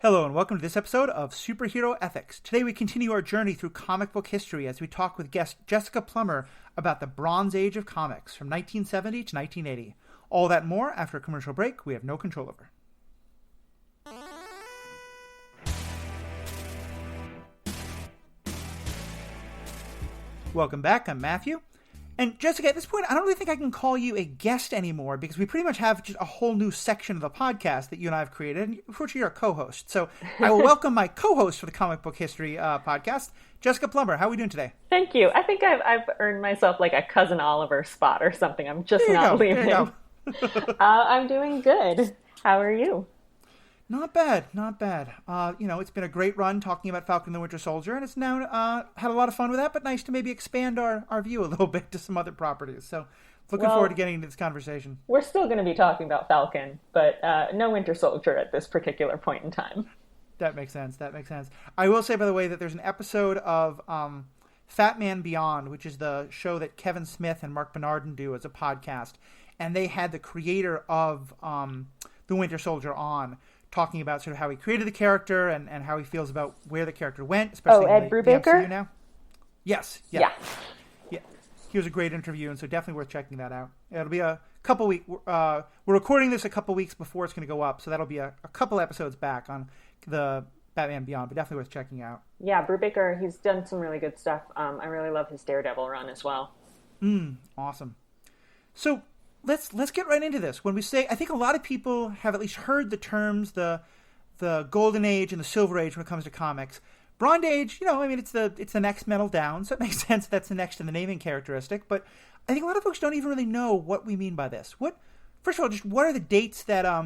Hello and welcome to this episode of Superhero Ethics. Today we continue our journey through comic book history as we talk with guest Jessica Plummer about the Bronze Age of comics from 1970 to 1980. All that and more after a commercial break we have no control over. Welcome back, I'm Matthew. And Jessica, at this point, I don't really think I can call you a guest anymore because we pretty much have just a whole new section of the podcast that you and I have created. And unfortunately, you're a co-host. So I will welcome my co-host for the Comic Book History podcast, Jessica Plummer. How are we doing today? Thank you. I think I've earned myself like a Cousin Oliver spot or something. I'm just not leaving. There you go. I'm doing good. How are you? Not bad, not bad. It's been a great run talking about Falcon and the Winter Soldier, and it's now had a lot of fun with that, but nice to maybe expand our view a little bit to some other properties. So looking forward to getting into this conversation. We're still going to be talking about Falcon, but no Winter Soldier at this particular point in time. That makes sense. I will say, by the way, that there's an episode of Fat Man Beyond, which is the show that Kevin Smith and Mark Bernardin do as a podcast, and they had the creator of the Winter Soldier on, talking about sort of how he created the character and how he feels about where the character went, especially Ed Brubaker? The MCU now. Yes. Yeah. He was a great interview, and so definitely worth checking that out. It'll be a couple weeks. We're recording this a couple weeks before it's going to go up, so that'll be a couple episodes back on the Batman Beyond, but definitely worth checking out. Yeah, Brubaker, he's done some really good stuff. I really love his Daredevil run as well. Awesome. So let's get right into this. When we say, I think a lot of people have at least heard the terms, the Golden Age and the Silver Age when it comes to comics. Bronze Age, it's the next metal down, so it makes sense that's the next in the naming characteristic. But I think a lot of folks don't even really know what we mean by this. First of all, just what are the dates that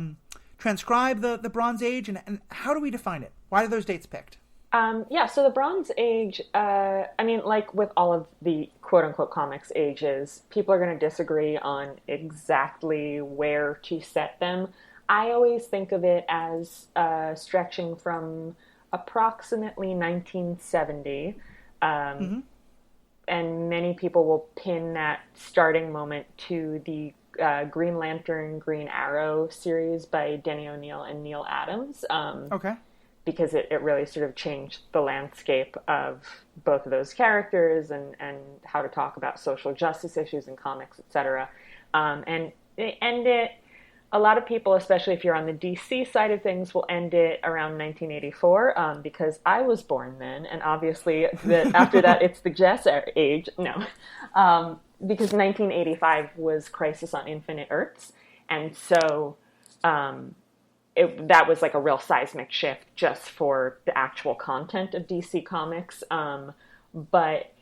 transcribe the Bronze Age, and how do we define it? Why are those dates picked? So the Bronze Age, like with all of the quote-unquote comics ages, people are going to disagree on exactly where to set them. I always think of it as stretching from approximately 1970, and many people will pin that starting moment to the Green Lantern, Green Arrow series by Denny O'Neil and Neil Adams. Okay. Because it really sort of changed the landscape of both of those characters and how to talk about social justice issues in comics, etc. And they end it, a lot of people, especially if you're on the DC side of things, will end it around 1984 because I was born then. And obviously after that, it's the Jess age. No, because 1985 was Crisis on Infinite Earths. And so that was like a real seismic shift just for the actual content of DC Comics. But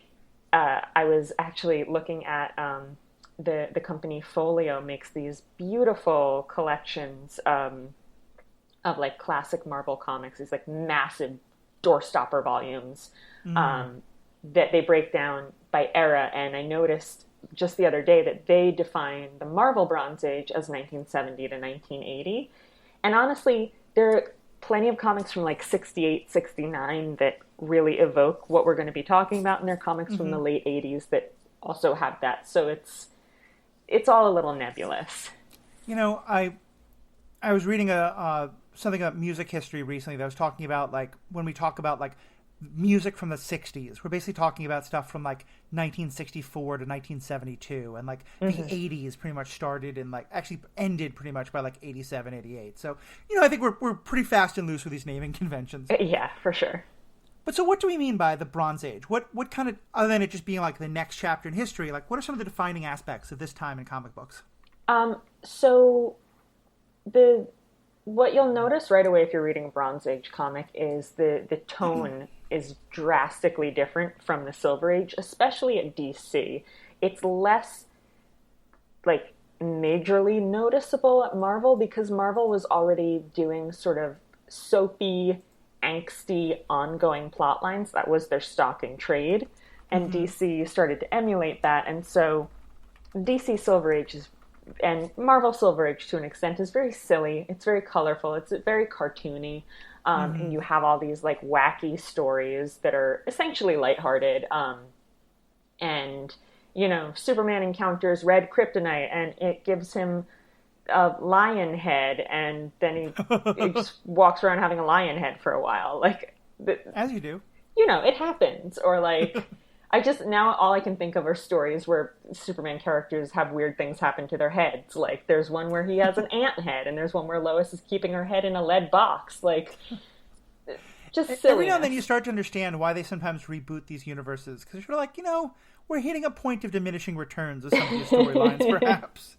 I was actually looking at the company Folio makes these beautiful collections of like classic Marvel comics, these like massive doorstopper volumes that they break down by era. And I noticed just the other day that they define the Marvel Bronze Age as 1970 to 1980. And honestly, there are plenty of comics from like 68, 69 that really evoke what we're going to be talking about. And there are comics from the late 80s that also have that. So it's all a little nebulous. I was reading something about music history recently that was talking about, like, when we talk about like music from the 60s, we're basically talking about stuff from like 1964 to 1972, and like the 80s pretty much started and like actually ended pretty much by like 87, 88. So I think we're pretty fast and loose with these naming conventions. Yeah, for sure. But so what do we mean by the Bronze Age? What kind of, other than it just being like the next chapter in history, like what are some of the defining aspects of this time in comic books? So what you'll notice right away if you're reading a Bronze Age comic is the tone is drastically different from the Silver Age, especially at DC. It's less like majorly noticeable at Marvel because Marvel was already doing sort of soapy, angsty, ongoing plot lines. That was their stock in trade. And DC started to emulate that. And so DC Silver Age and Marvel Silver Age to an extent is very silly. It's very colorful. It's very cartoony. And you have all these like wacky stories that are essentially lighthearted. And, Superman encounters red kryptonite and it gives him a lion head, and then he just walks around having a lion head for a while. Like, As you do. it happens. Or like, now all I can think of are stories where Superman characters have weird things happen to their heads. Like, there's one where he has an ant head, and there's one where Lois is keeping her head in a lead box. Like, just silliness. Every now and then you start to understand why they sometimes reboot these universes. Because you're like, we're hitting a point of diminishing returns with some of these storylines, perhaps.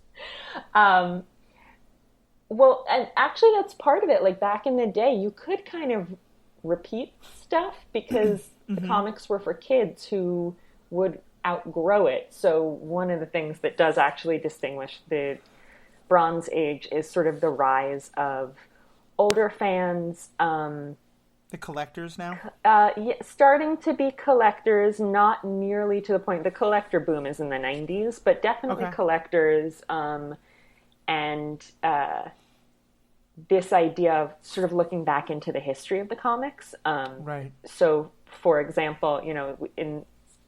Well, and actually that's part of it. Like, back in the day, you could kind of repeat stuff because the comics were for kids who would outgrow it. So one of the things that does actually distinguish the Bronze Age is sort of the rise of older fans. The collectors now? Starting to be collectors, not nearly to the point. The collector boom is in the 90s, but definitely collectors. And this idea of sort of looking back into the history of the comics. Right. So, for example,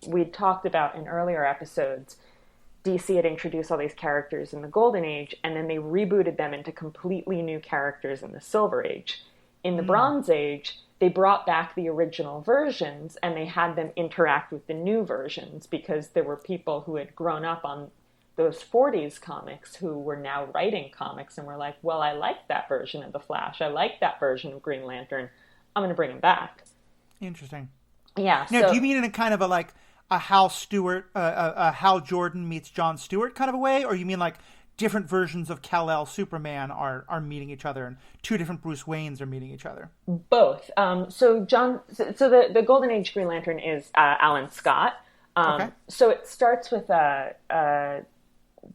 we'd talked about in earlier episodes, DC had introduced all these characters in the Golden Age, and then they rebooted them into completely new characters in the Silver Age. In the Bronze Age, they brought back the original versions, and they had them interact with the new versions, because there were people who had grown up on those 40s comics who were now writing comics and were like, well, I like that version of The Flash. I like that version of Green Lantern. I'm going to bring him back. Interesting. Yeah. Now, do you mean in a kind of a Hal Stewart, a Hal Jordan meets John Stewart kind of a way? Or you mean like different versions of Kal-El Superman are meeting each other and two different Bruce Waynes are meeting each other? Both. So the Golden Age Green Lantern is Alan Scott. So it starts with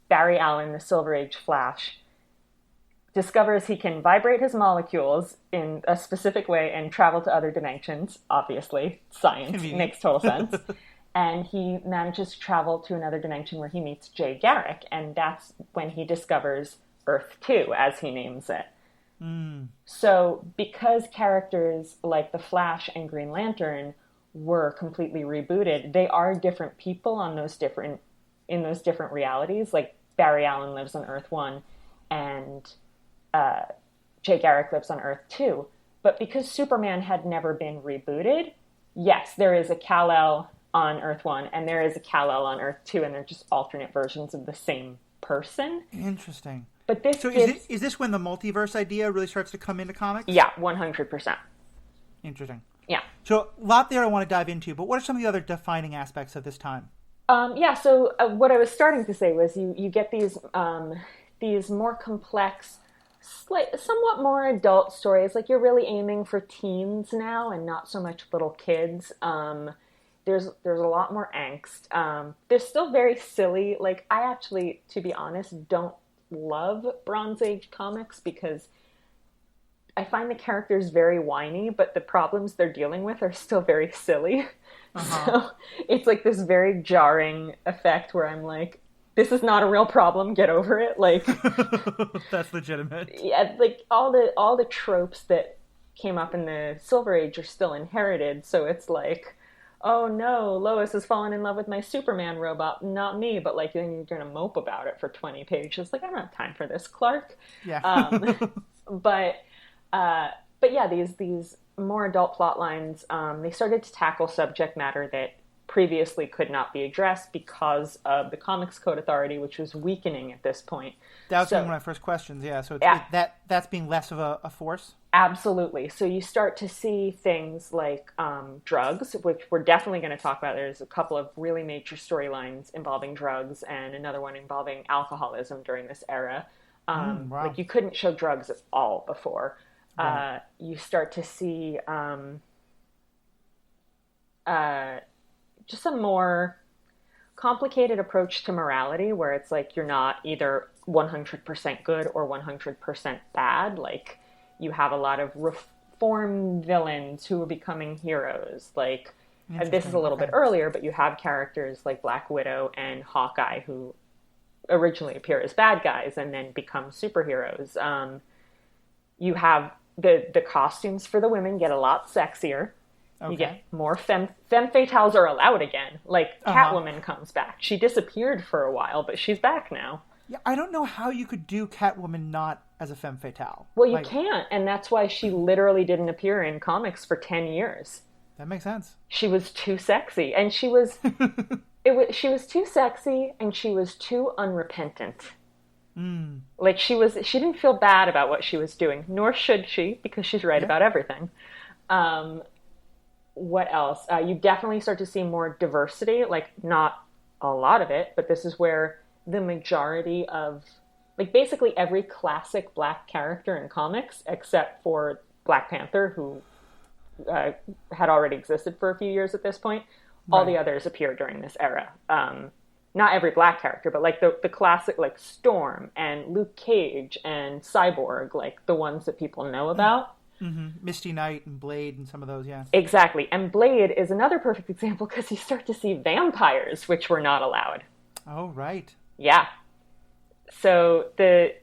Barry Allen, the Silver Age Flash, discovers he can vibrate his molecules in a specific way and travel to other dimensions. Obviously, science. Convenient. Makes total sense. And he manages to travel to another dimension where he meets Jay Garrick, and that's when he discovers Earth 2, as he names it. So because characters like the Flash and Green Lantern were completely rebooted, they are different people in those different realities. Like, Barry Allen lives on Earth 1 and Jay Garrick lives on Earth 2. But because Superman had never been rebooted, yes, there is a Kal-El on Earth 1 and there is a Kal-El on Earth 2, and they're just alternate versions of the same person. Interesting. But this is this when the multiverse idea really starts to come into comics? Yeah, 100%. Interesting. Yeah. So a lot there I want to dive into, but what are some of the other defining aspects of this time? So what I was starting to say was you get these more complex, somewhat more adult stories. Like, you're really aiming for teens now and not so much little kids. There's a lot more angst. They're still very silly. Like, I actually, to be honest, don't love Bronze Age comics because I find the characters very whiny, but the problems they're dealing with are still very silly. So it's like this very jarring effect where I'm like, this is not a real problem, get over it. Like, that's legitimate. Yeah, like all the tropes that came up in the Silver Age are still inherited. So it's like, oh no, Lois has fallen in love with my Superman robot, not me. But like, then you're gonna mope about it for 20 pages. Like, I don't have time for this, Clark. Yeah. But yeah, these more adult plot lines, they started to tackle subject matter that previously could not be addressed because of the Comics Code Authority, which was weakening at this point. That was one of my first questions, yeah. So that's being less of a force? Absolutely. So you start to see things like drugs, which we're definitely going to talk about. There's a couple of really major storylines involving drugs and another one involving alcoholism during this era. Wow. Like, you couldn't show drugs at all before. Right. You start to see just a more complicated approach to morality, where it's like you're not either 100% good or 100% bad. Like, you have a lot of reformed villains who are becoming heroes. Like, and this is a little bit earlier, but you have characters like Black Widow and Hawkeye who originally appear as bad guys and then become superheroes. You have the costumes for the women get a lot sexier. Okay. You get more femme fatales are allowed again. Like, Catwoman comes back. She disappeared for a while, but she's back now. Yeah, I don't know how you could do Catwoman not as a femme fatale. Well, you Like, can't, and that's why she literally didn't appear in comics for 10 years. that makes sense. She was too sexy, and she was too sexy, and she was too unrepentant. Like she didn't feel bad about what she was doing, nor should she, because she's right Yeah. about everything. What else? You definitely start to see more diversity, like not a lot of it, but this is where the majority of, like basically every classic black character in comics, except for Black Panther, who had already existed for a few years at this point, all the others appear during this era. Not every black character, but like the classic, like Storm and Luke Cage and Cyborg, like the ones that people know about. Misty Knight and Blade and some of those, yeah. Exactly. And Blade is another perfect example because you start to see vampires, which were not allowed. Oh, right. Yeah. So the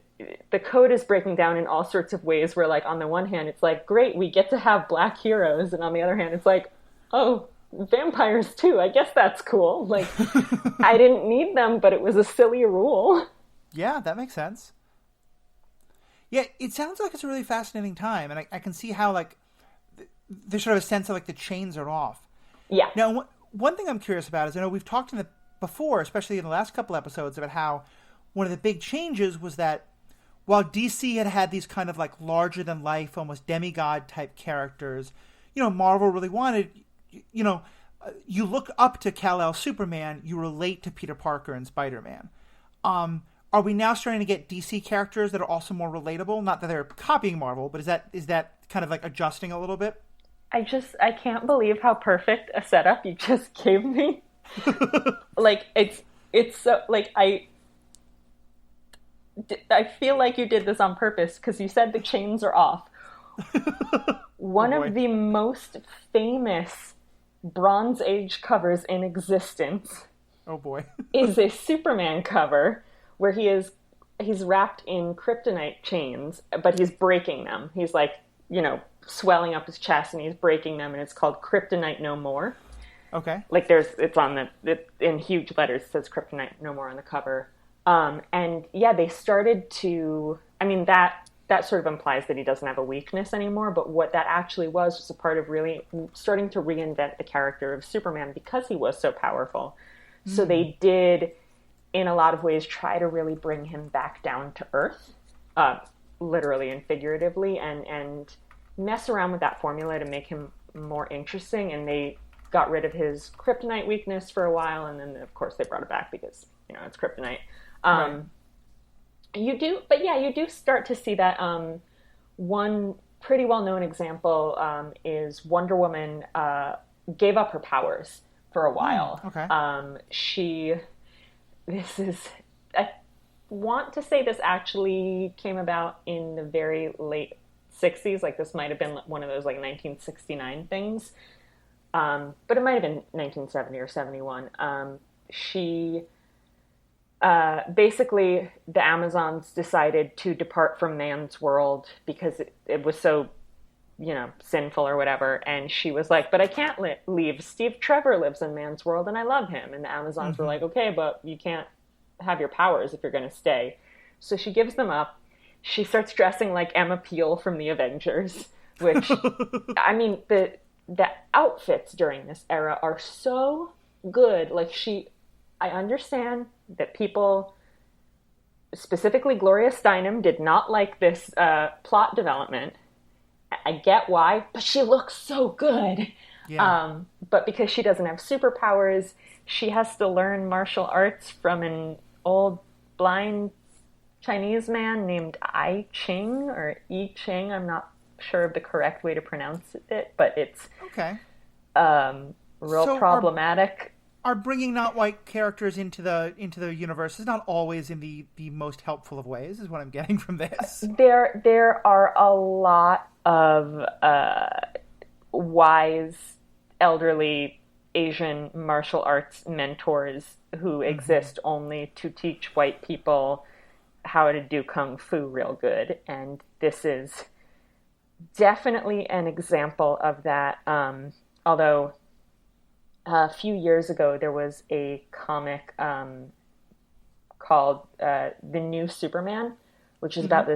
code is breaking down in all sorts of ways where, like, on the one hand, it's like, great, we get to have black heroes. And on the other hand, it's like, oh, vampires too. I guess that's cool. Like, I didn't need them, but it was a silly rule. Yeah, that makes sense. Yeah, it sounds like it's a really fascinating time, and I can see how, like, there's sort of a sense of, like, the chains are off. Yeah. Now, one thing I'm curious about is, I know we've talked before, especially in the last couple episodes, about how one of the big changes was that while DC had these kind of, like, larger-than-life, almost demigod-type characters, Marvel really wanted, you look up to Kal-El Superman, you relate to Peter Parker and Spider-Man. Are we now starting to get DC characters that are also more relatable? Not that they're copying Marvel, but is that kind of like adjusting a little bit? I can't believe how perfect a setup you just gave me. Like, it's so, like, I feel like you did this on purpose because you said the chains are off. One of the most famous Bronze Age covers in existence. Oh boy. Is a Superman cover where he's wrapped in kryptonite chains, but he's breaking them. He's like, swelling up his chest and he's breaking them, and it's called Kryptonite No More. Okay. Like it's on in huge letters, it says Kryptonite No More on the cover. And yeah, they started to, I mean, that sort of implies that he doesn't have a weakness anymore, but what that actually was a part of really starting to reinvent the character of Superman because he was so powerful. So they did, in a lot of ways, try to really bring him back down to earth, literally and figuratively, and mess around with that formula to make him more interesting. And they got rid of his kryptonite weakness for a while, and then of course they brought it back because it's kryptonite. You do start to see that. One pretty well-known example is Wonder Woman gave up her powers for a while. Okay. I want to say this actually came about in the very late 60s. Like, this might have been one of those, like, 1969 things. But it might have been 1970 or 71. Basically, the Amazons decided to depart from man's world because it was so, sinful or whatever. And she was like, but I can't leave. Steve Trevor lives in man's world and I love him. And the Amazons were like, okay, but you can't have your powers if you're going to stay. So she gives them up. She starts dressing like Emma Peel from the Avengers, which, I mean, the outfits during this era are so good. Like, I understand that people, specifically Gloria Steinem, did not like this plot development. I get why, but she looks so good. Yeah. But because she doesn't have superpowers, she has to learn martial arts from an old blind Chinese man named I Ching or I Ching. I'm not sure of the correct way to pronounce it, but it's okay. Real problematic. Are bringing not white characters into the universe is not always in the most helpful of ways, is what I'm getting from this. There are a lot of wise, elderly Asian martial arts mentors who exist only to teach white people how to do kung fu real good, and this is definitely an example of that. Although a few years ago there was a comic called The New Superman, which is Hmm. about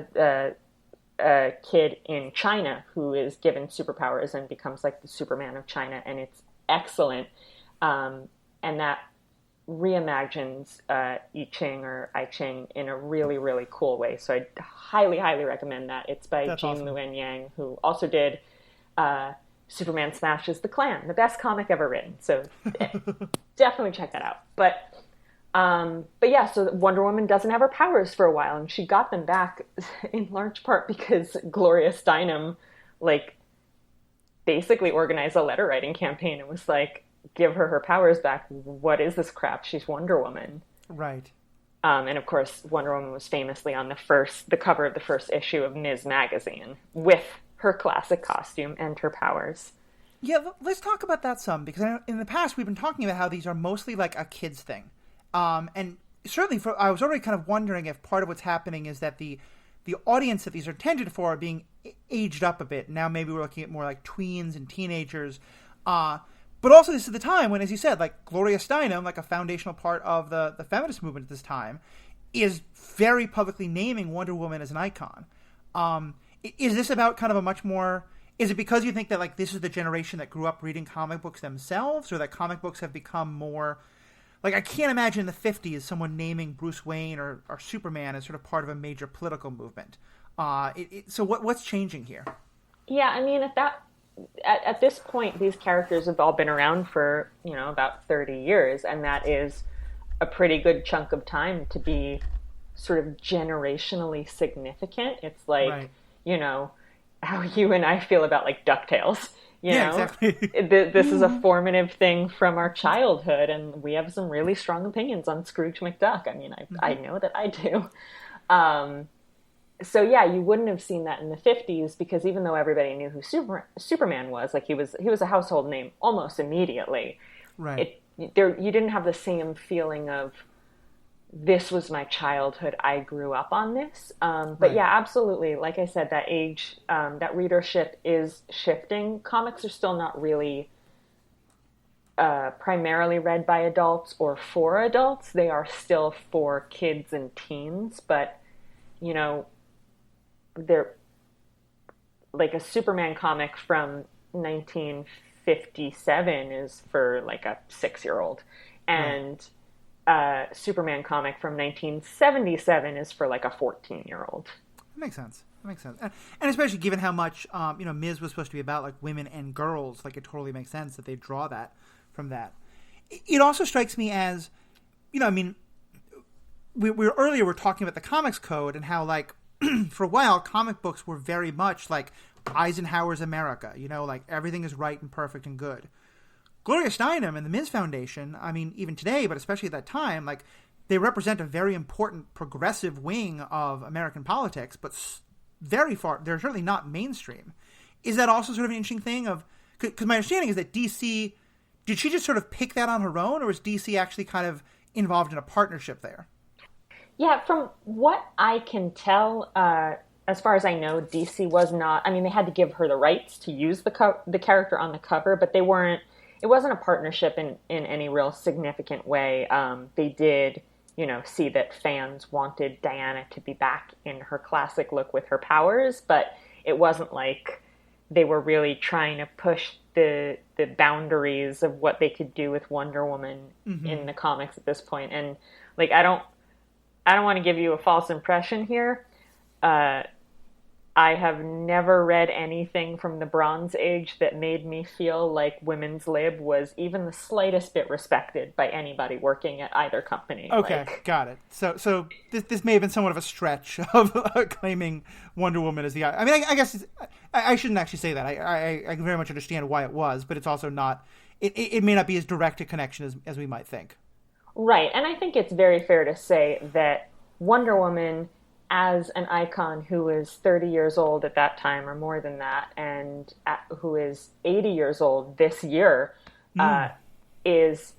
a kid in China who is given superpowers and becomes like the Superman of China, and it's excellent. And that reimagines I Ching or I Ching in a really, really cool way. So I highly, highly recommend that. It's by That's Jean awesome. Luen Yang, who also did uh, Superman Smashes the Klan, the best comic ever written. So definitely check that out. But yeah, so Wonder Woman doesn't have her powers for a while, and she got them back in large part because Gloria Steinem, like, basically organized a letter writing campaign and was like, "Give her her powers back. What is this crap? She's Wonder Woman." Right. And of course, Wonder Woman was famously on the cover of the first issue of Ms. Magazine with her classic costume and her powers. Yeah, let's talk about that some because in the past we've been talking about how these are mostly like a kids thing, and certainly I was already kind of wondering if part of what's happening is that the audience that these are intended for are being aged up a bit. Now maybe we're looking at more like tweens and teenagers, but also this is the time when, as you said, like Gloria Steinem, like a foundational part of the feminist movement at this time, is very publicly naming Wonder Woman as an icon. Is this about kind of a much more? Is it because you think that like this is the generation that grew up reading comic books themselves, or that comic books have become more like I can't imagine in the '50s someone naming Bruce Wayne or Superman as sort of part of a major political movement. So what's changing here? Yeah, I mean, at this point, these characters have all been around for, about 30 years, and that is a pretty good chunk of time to be sort of generationally significant. It's like, Right. how you and I feel about like DuckTales. Yeah, exactly. This is a formative thing from our childhood, and we have some really strong opinions on Scrooge McDuck. I mean, I know that I do. Um, so yeah, you wouldn't have seen that in the 50s because even though everybody knew who Superman was, like he was a household name almost immediately. Right. It there You didn't have the same feeling of this was my childhood. I grew up on this. But Right. yeah, absolutely. Like I said, that readership is shifting. Comics are still not really primarily read by adults or for adults. They are still for kids and teens, but you know, they're like a Superman comic from 1957 is for like a 6-year old, Right. and Superman comic from 1977 is for like a 14-year-old. That makes sense. That makes sense. And especially given how much Ms. was supposed to be about like women and girls, like it totally makes sense that they draw that from that. It also strikes me as, I mean, we earlier were talking about the comics code and how like for a while comic books were very much like Eisenhower's America. Like everything is right and perfect and good. Gloria Steinem and the Ms. Foundation, I mean, even today, but especially at that time, like they represent a very important progressive wing of American politics, but very far, they're certainly not mainstream. Is that also sort of an interesting thing of, because my understanding is that DC, did she just sort of pick that on her own, or was DC actually kind of involved in a partnership there? Yeah, from what I can tell, as far as I know, DC was not. I mean, they had to give her the rights to use the character on the cover, but they weren't. It wasn't a partnership in any real significant way. They did, see that fans wanted Diana to be back in her classic look with her powers, but it wasn't like they were really trying to push the boundaries of what they could do with Wonder Woman Mm-hmm. in the comics at this point. And like, I don't want to give you a false impression here. Uh, I have never read anything from the Bronze Age that made me feel like women's lib was even the slightest bit respected by anybody working at either company. Okay, Like, got it. So this may have been somewhat of a stretch of claiming Wonder Woman as the. I mean, I guess I shouldn't actually say that. I very much understand why it was, but it's also not. It may not be as direct a connection as we might think. right. And I think it's very fair to say that Wonder Woman, as an icon who is 30 years old at that time or more than that, and who is 80 years old this year, uh, is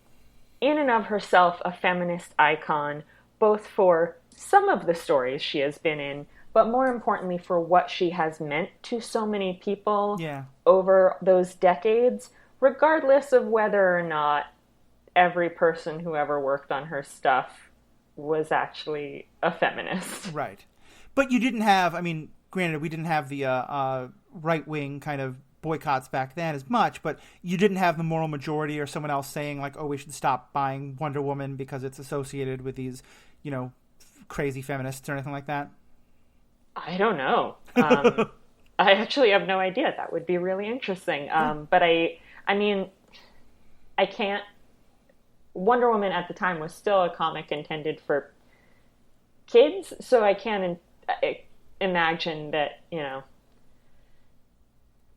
in and of herself a feminist icon, both for some of the stories she has been in, but more importantly for what she has meant to so many people Yeah. over those decades, regardless of whether or not every person who ever worked on her stuff was actually a feminist. Right. But you didn't have, I mean, granted, we didn't have the right-wing kind of boycotts back then as much, but you didn't have the moral majority or someone else saying, like, oh, we should stop buying Wonder Woman because it's associated with these, crazy feminists or anything like that? I don't know. I actually have no idea. That would be really interesting. But I mean, I can't. Wonder Woman at the time was still a comic intended for kids, so I can't imagine that,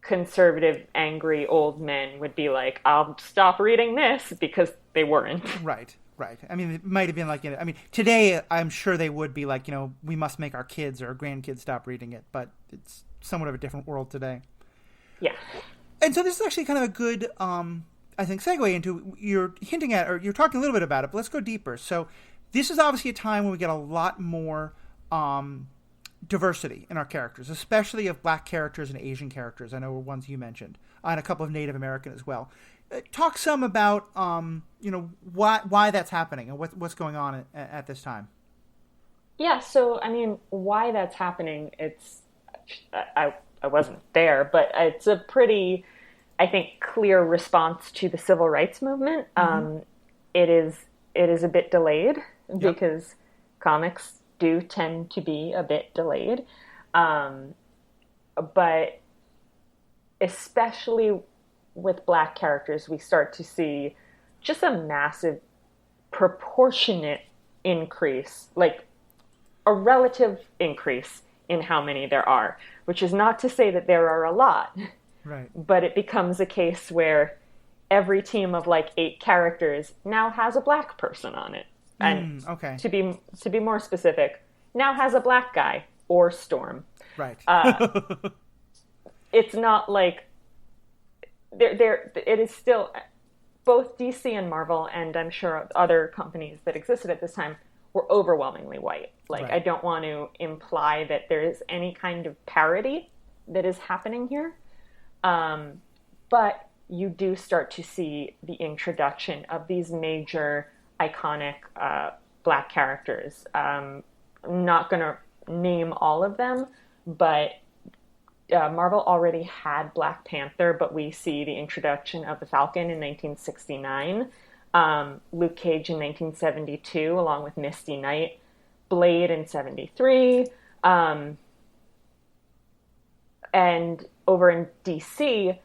conservative, angry old men would be like, I'll stop reading this, because they weren't. Right. I mean, it might have been like, today I'm sure they would be like, we must make our kids or our grandkids stop reading it, but it's somewhat of a different world today. Yeah. And so this is actually kind of a good, I think, segue into, you're hinting at, or you're talking a little bit about it, but let's go deeper. So this is obviously a time when we get a lot more diversity in our characters, especially of black characters and Asian characters. I know were ones you mentioned, and a couple of Native American as well. Talk some about, why that's happening and what's going on at this time. Yeah, so, I mean, why that's happening, I wasn't there, but it's a pretty, I think, clear response to the civil rights movement. Mm-hmm. It is a bit delayed, because comics do tend to be a bit delayed. But especially with black characters, we start to see just a massive proportionate increase, like a relative increase in how many there are, which is not to say that there are a lot. Right. But it becomes a case where every team of like 8 characters now has a black person on it. And okay. to be more specific, now has a black guy or Storm. Right. It's not like it is still, both DC and Marvel, and I'm sure other companies that existed at this time, were overwhelmingly white. Like, right. I don't want to imply that there is any kind of parity that is happening here. But you do start to see the introduction of these major iconic black characters. I'm not going to name all of them, but Marvel already had Black Panther, but we see the introduction of the Falcon in 1969, Luke Cage in 1972, along with Misty Knight, Blade in 73, and over in DC,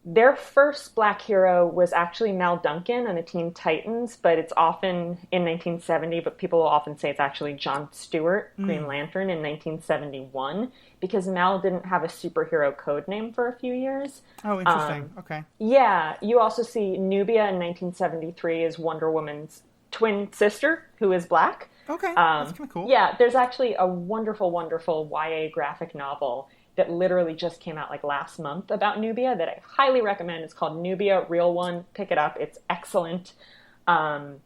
their first black hero was actually Mal Duncan on the Teen Titans, but it's often in 1970, but people will often say it's actually John Stewart, Green Lantern, in 1971, because Mal didn't have a superhero code name for a few years. Oh, interesting. Okay. Yeah. You also see Nubia in 1973 as Wonder Woman's twin sister, who is black. Okay, that's kind of cool. Yeah, there's actually a wonderful, wonderful YA graphic novel that literally just came out like last month about Nubia that I highly recommend. It's called Nubia, Real One. Pick it up. It's excellent. Who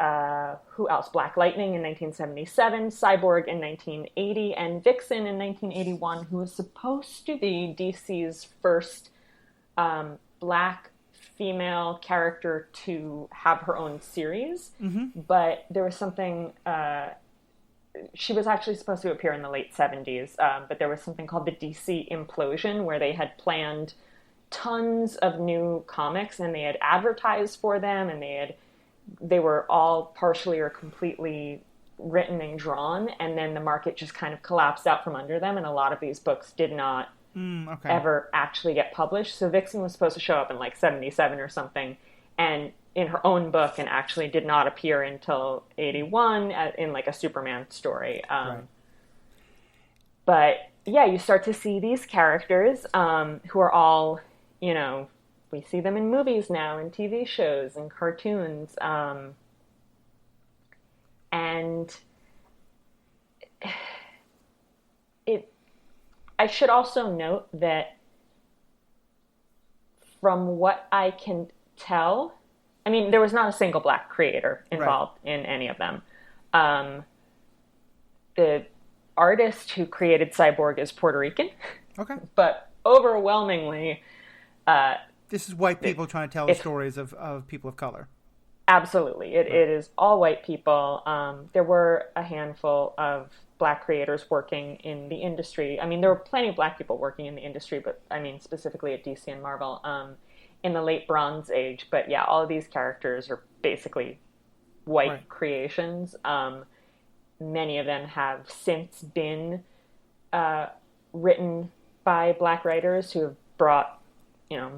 else? Black Lightning in 1977, Cyborg in 1980, and Vixen in 1981, who was supposed to be DC's first black female character to have her own series. Mm-hmm. But there was something... she was actually supposed to appear in the late 70s, but there was something called the DC Implosion, where they had planned tons of new comics, and they had advertised for them, and they were all partially or completely written and drawn, and then the market just kind of collapsed out from under them, and a lot of these books did not ever actually get published. So Vixen was supposed to show up in like 77 or something, and in her own book, and actually did not appear until 81 in like a Superman story. Right. But yeah, you start to see these characters who are all, we see them in movies now, in TV shows and cartoons. And I should also note that from what I can tell, I mean, there was not a single black creator involved in any of them. The artist who created Cyborg is Puerto Rican. Okay. But overwhelmingly... this is white people trying to tell the stories of people of color. Absolutely. Right. It is all white people. There were a handful of black creators working in the industry. I mean, there were plenty of black people working in the industry, but I mean, specifically at DC and Marvel, in the late Bronze Age. But yeah, all of these characters are basically Right. white creations. Many of them have since been uh, written by black writers who have brought,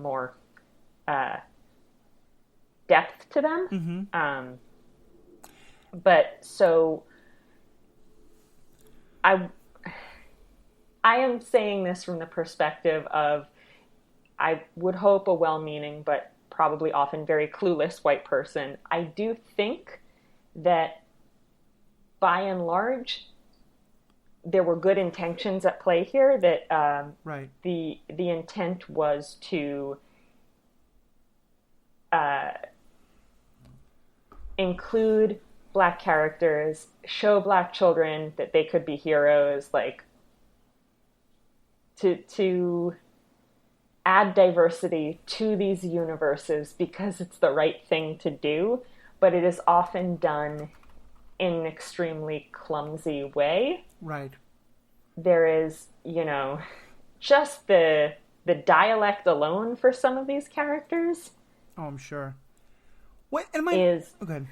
more uh, depth to them. Mm-hmm. But so I I am saying this from the perspective of, I would hope, a well-meaning but probably often very clueless white person. I do think that by and large there were good intentions at play here. That Right. the intent was to uh, include black characters, show black children that they could be heroes, like to add diversity to these universes because it's the right thing to do, but it is often done in an extremely clumsy way. Right. There is, just the dialect alone for some of these characters Oh, I'm sure. What and my is oh, good.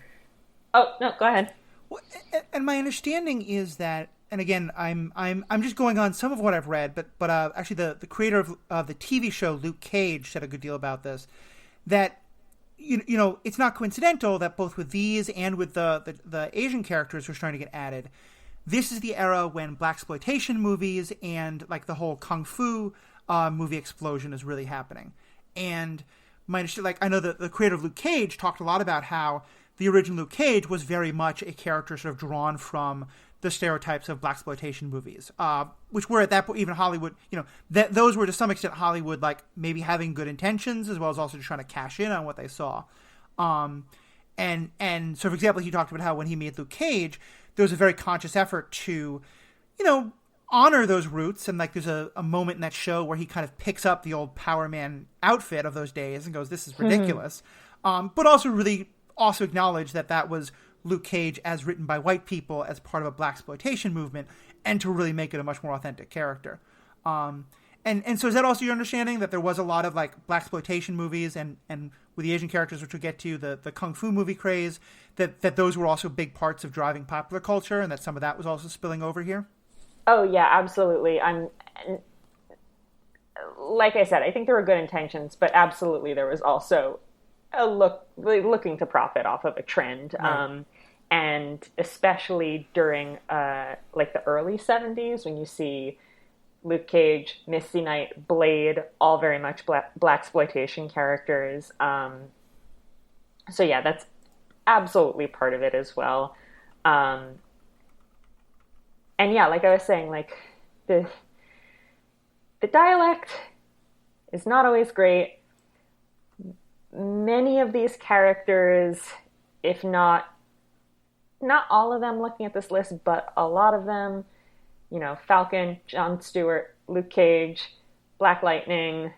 oh no, go ahead. Well, and my understanding is that, and again, I'm just going on some of what I've read, but actually the creator of the TV show Luke Cage said a good deal about this. That it's not coincidental that both with these and with the Asian characters who are starting to get added, this is the era when blaxploitation movies and like the whole kung fu movie explosion is really happening. And I know that the creator of Luke Cage talked a lot about how the original Luke Cage was very much a character sort of drawn from the stereotypes of blaxploitation movies, which were at that point even Hollywood. That those were to some extent Hollywood, like maybe having good intentions as well as also just trying to cash in on what they saw. And so, for example, he talked about how when he made Luke Cage, there was a very conscious effort to, honor those roots. And like, there's a moment in that show where he kind of picks up the old Power Man outfit of those days and goes, "This is ridiculous," but also really also acknowledge that that was Luke Cage as written by white people as part of a blaxploitation movement, and to really make it a much more authentic character. And so is that also your understanding that there was a lot of like blaxploitation movies and with the Asian characters, which we'll get to, the kung fu movie craze, that those were also big parts of driving popular culture, and that some of that was also spilling over here? Oh yeah, absolutely. I'm Like I said, I think there were good intentions, but absolutely there was also looking to profit off of a trend. Right. And especially during like the early 70s, when you see Luke Cage, Misty Knight, Blade, all very much blaxploitation characters. So yeah, that's absolutely part of it as well. And yeah, like I was saying, like the dialect is not always great. Many of these characters, if not all of them looking at this list, but a lot of them, Falcon, Jon Stewart, Luke Cage, Black Lightning,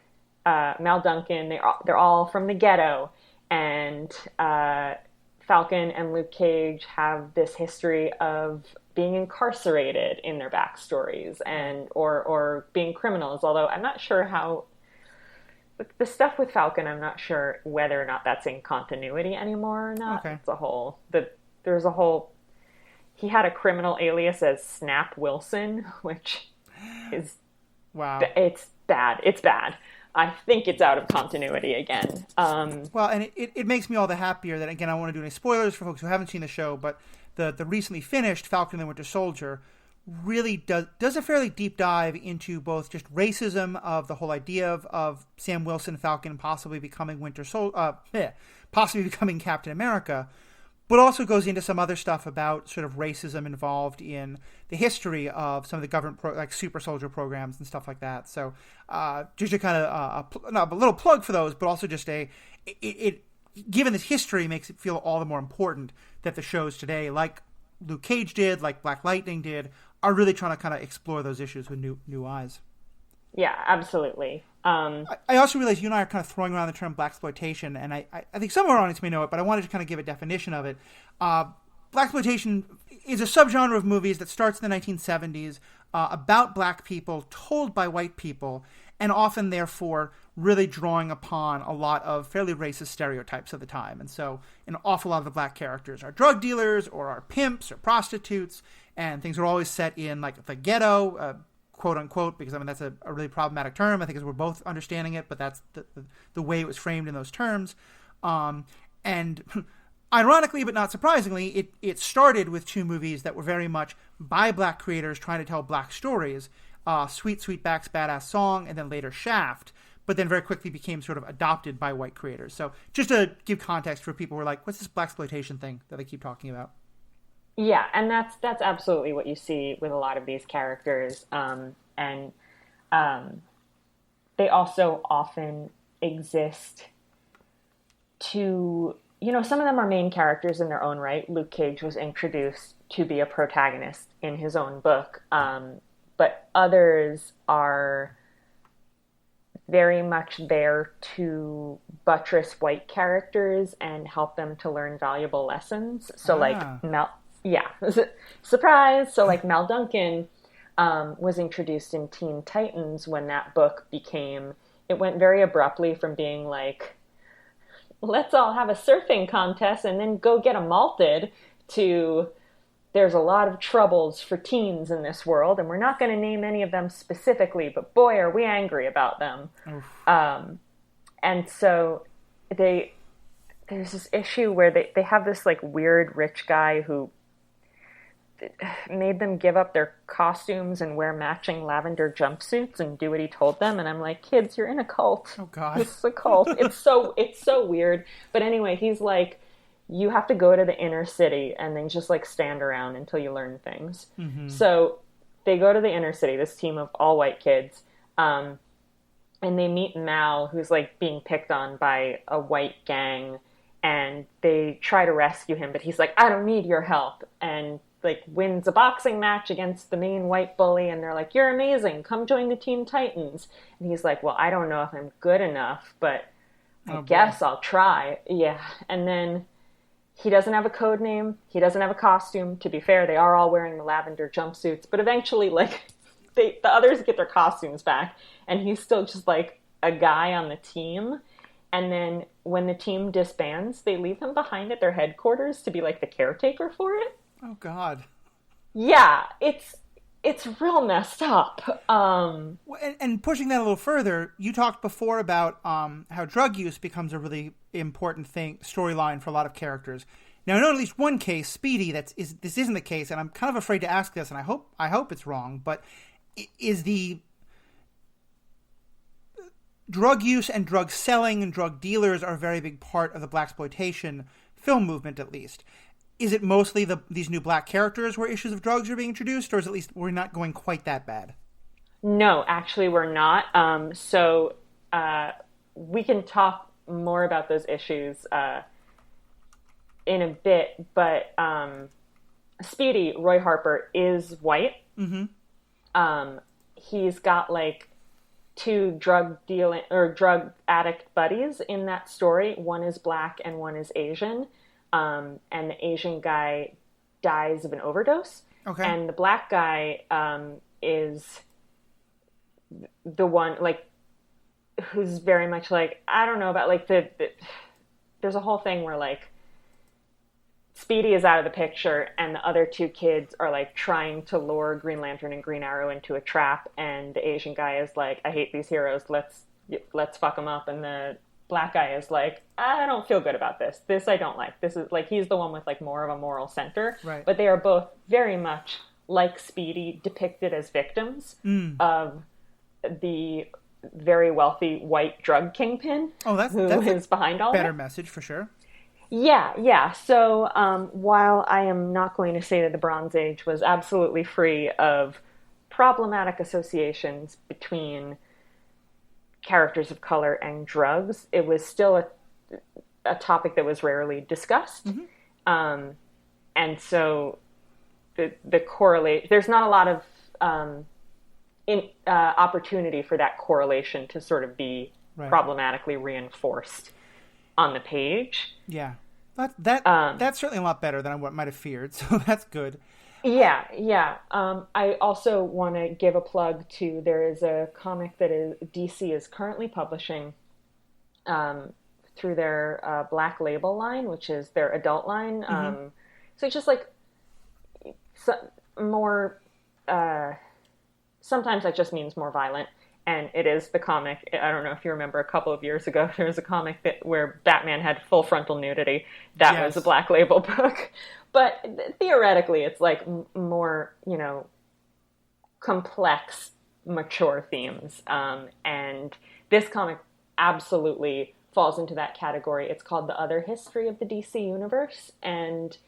Mal Duncan, they're all from the ghetto. And Falcon and Luke Cage have this history of being incarcerated in their backstories and or being criminals, although I'm not sure how the stuff with Falcon, I'm not sure whether or not that's in continuity anymore or not. Okay. There's a whole he had a criminal alias as Snap Wilson, which is Wow. It's bad. It's bad. I think it's out of continuity again. Well, and it makes me all the happier that, again, I don't want to do any spoilers for folks who haven't seen the show, but the recently finished Falcon and the Winter Soldier really does a fairly deep dive into both just racism of the whole idea of Sam Wilson, Falcon, possibly becoming possibly becoming Captain America, but also goes into some other stuff about sort of racism involved in the history of some of the government like super soldier programs and stuff like that. So just a kind of not a little plug for those, but also just it given this history makes it feel all the more important that the shows today, like Luke Cage did, like Black Lightning did, are really trying to kind of explore those issues with new eyes. Yeah, absolutely. I also realize you and I are kind of throwing around the term blaxploitation, and I think some of our audience may know it, but I wanted to kind of give a definition of it. Blaxploitation is a subgenre of movies that starts in the 1970s about black people told by white people, and often, therefore, really drawing upon a lot of fairly racist stereotypes of the time. And so an awful lot of the black characters are drug dealers or are pimps or prostitutes, and things are always set in like the ghetto, quote unquote, because I mean that's a really problematic term, I think, as we're both understanding it, but that's the way it was framed in those terms. And ironically, but not surprisingly, it started with two movies that were very much by black creators trying to tell black stories, Sweet Sweetback's Badass Song, and then later Shaft, but then very quickly became sort of adopted by white creators. So just to give context for people who are like, what's this blaxploitation thing that they keep talking about? Yeah, and that's absolutely what you see with a lot of these characters, and they also often exist to, some of them are main characters in their own right. Luke Cage was introduced to be a protagonist in his own book, but others are very much there to buttress white characters and help them to learn valuable lessons. So yeah, surprise. So like Mel Duncan was introduced in Teen Titans when that book it went very abruptly from being like, let's all have a surfing contest and then go get a malted, to there's a lot of troubles for teens in this world, and we're not going to name any of them specifically, but boy, are we angry about them. And so there's this issue where they have this like weird rich guy who made them give up their costumes and wear matching lavender jumpsuits and do what he told them. And I'm like, kids, you're in a cult. Oh God. This is a cult. It's so weird. But anyway, he's like, you have to go to the inner city and then just like stand around until you learn things. Mm-hmm. So they go to the inner city, this team of all white kids, and they meet Mal, who's like being picked on by a white gang, and they try to rescue him, but he's like, I don't need your help, and like wins a boxing match against the main white bully, and they're like, you're amazing, come join the Teen Titans. And he's like, well, I don't know if I'm good enough, but I guess I'll try. Yeah. And then he doesn't have a code name, he doesn't have a costume. To be fair, they are all wearing the lavender jumpsuits, but eventually like the others get their costumes back, and he's still just like a guy on the team. And then when the team disbands, they leave him behind at their headquarters to be like the caretaker for it. Oh God. Yeah, it's real messed up. And pushing that a little further, you talked before about how drug use becomes a really important storyline for a lot of characters. Now, I know at least one case, Speedy, this isn't the case, and I'm kind of afraid to ask this, and I hope it's wrong, but is the drug use and drug selling and drug dealers are a very big part of the blaxploitation film movement, at least. Is it mostly these new black characters where issues of drugs are being introduced, or is at least we're not going quite that bad? No, actually we're not. So we can talk more about those issues in a bit, but Speedy, Roy Harper, is white. Mm-hmm. He's got like two drug addict buddies in that story. One is black and one is Asian. And the Asian guy dies of an overdose. Okay. And the black guy is the one, like, who's very much like, I don't know about, like, there's a whole thing where, like, Speedy is out of the picture, and the other two kids are, like, trying to lure Green Lantern and Green Arrow into a trap, and the Asian guy is like, I hate these heroes, let's fuck them up, and the black guy is like, I don't feel good about this. This I don't like. This is like, he's the one with like more of a moral center. Right. But they are both very much like Speedy, depicted as victims of the very wealthy white drug kingpin. Oh, that's behind all better that. Message for sure. Yeah. So while I am not going to say that the Bronze Age was absolutely free of problematic associations between characters of color and drugs, it was still a topic that was rarely discussed. Mm-hmm. And so the correlate, there's not a lot of opportunity for that correlation to sort of be Right. problematically reinforced on the page. Yeah. That's certainly a lot better than I might have feared, so that's good. Yeah, yeah. I also want to give a plug to, there is a comic that DC is currently publishing through their Black Label line, which is their adult line. So it's just like more. Sometimes that just means more violent, and it is the comic. I don't know if you remember a couple of years ago, there was a comic where Batman had full frontal nudity. That Yes. was a Black Label book. But theoretically, it's like more, complex, mature themes. And this comic absolutely falls into that category. It's called The Other History of the DC Universe. And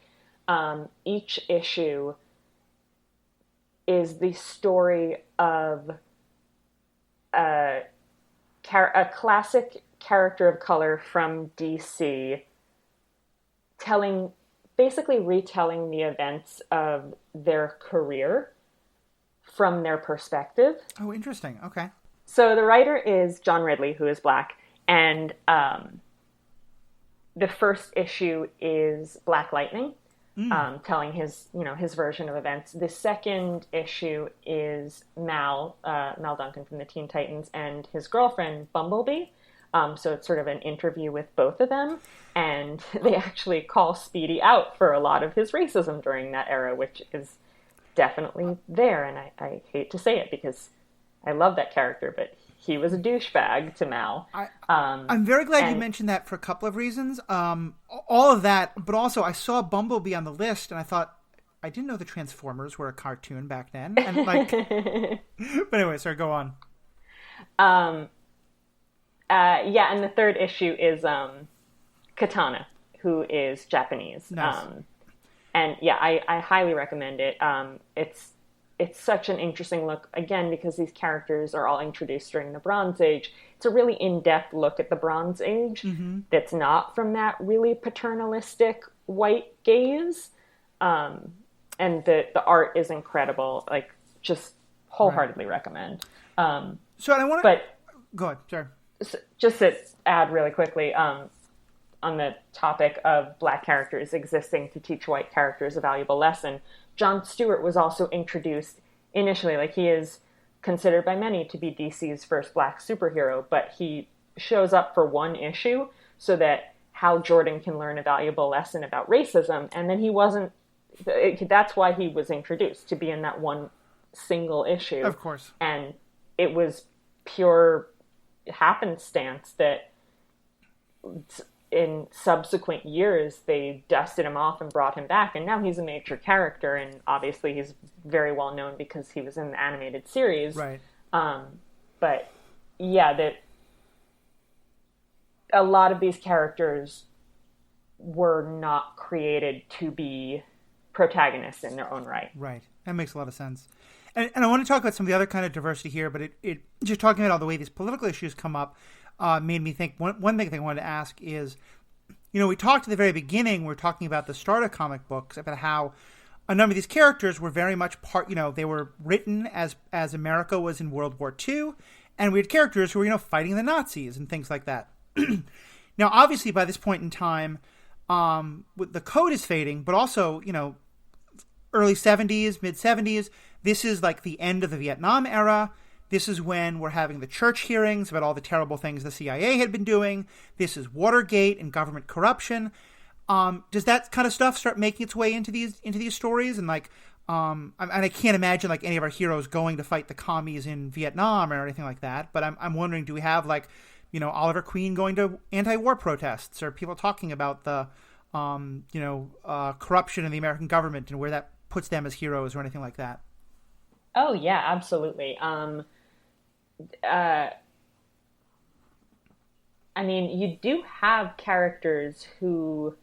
each issue is the story of a classic character of color from DC basically retelling the events of their career from their perspective. Oh, interesting. Okay. So the writer is John Ridley, who is Black, and the first issue is Black Lightning, telling his version of events. The second issue is Mal Duncan from the Teen Titans and his girlfriend Bumblebee. So it's sort of an interview with both of them, and they actually call Speedy out for a lot of his racism during that era, which is definitely there. And I hate to say it because I love that character, but he was a douchebag to Mal. I'm very glad you mentioned that for a couple of reasons. All of that, but also I saw Bumblebee on the list, and I thought, I didn't know the Transformers were a cartoon back then. And but anyway, sorry, go on. And the third issue is Katana, who is Japanese. Nice. And yeah, I highly recommend it. It's such an interesting look, again, because these characters are all introduced during the Bronze Age. It's a really in-depth look at the Bronze Age that's not from that really paternalistic white gaze. And the art is incredible. Like, just wholeheartedly recommend. So I want to... But go ahead, sorry. Just to add really quickly, on the topic of Black characters existing to teach white characters a valuable lesson, Jon Stewart was also introduced initially, like he is considered by many to be DC's first Black superhero, but he shows up for one issue so that Hal Jordan can learn a valuable lesson about racism, and then that's why he was introduced, to be in that one single issue. Of course. And it was pure happenstance that in subsequent years they dusted him off and brought him back, and now he's a major character, and obviously he's very well known because he was in the animated series. Right. But yeah, that a lot of these characters were not created to be protagonists in their own right. Right. That makes a lot of sense. And I want to talk about some of the other kind of diversity here, but it just talking about all the way these political issues come up made me think, one big thing I wanted to ask is, we talked at the very beginning, we were talking about the start of comic books, about how a number of these characters were very much they were written as America was in World War II, and we had characters who were, fighting the Nazis and things like that. Now, obviously, by this point in time, the code is fading, but also, early 70s, mid 70s, this is like the end of the Vietnam era. This is when we're having the church hearings about all the terrible things the CIA had been doing. This is Watergate and government corruption. Does that kind of stuff start making its way into these stories? And and I can't imagine like any of our heroes going to fight the commies in Vietnam or anything like that. But I'm wondering, do we have Oliver Queen going to anti-war protests, or people talking about the corruption in the American government and where that puts them as heroes or anything like that? Oh yeah, absolutely. You do have characters who,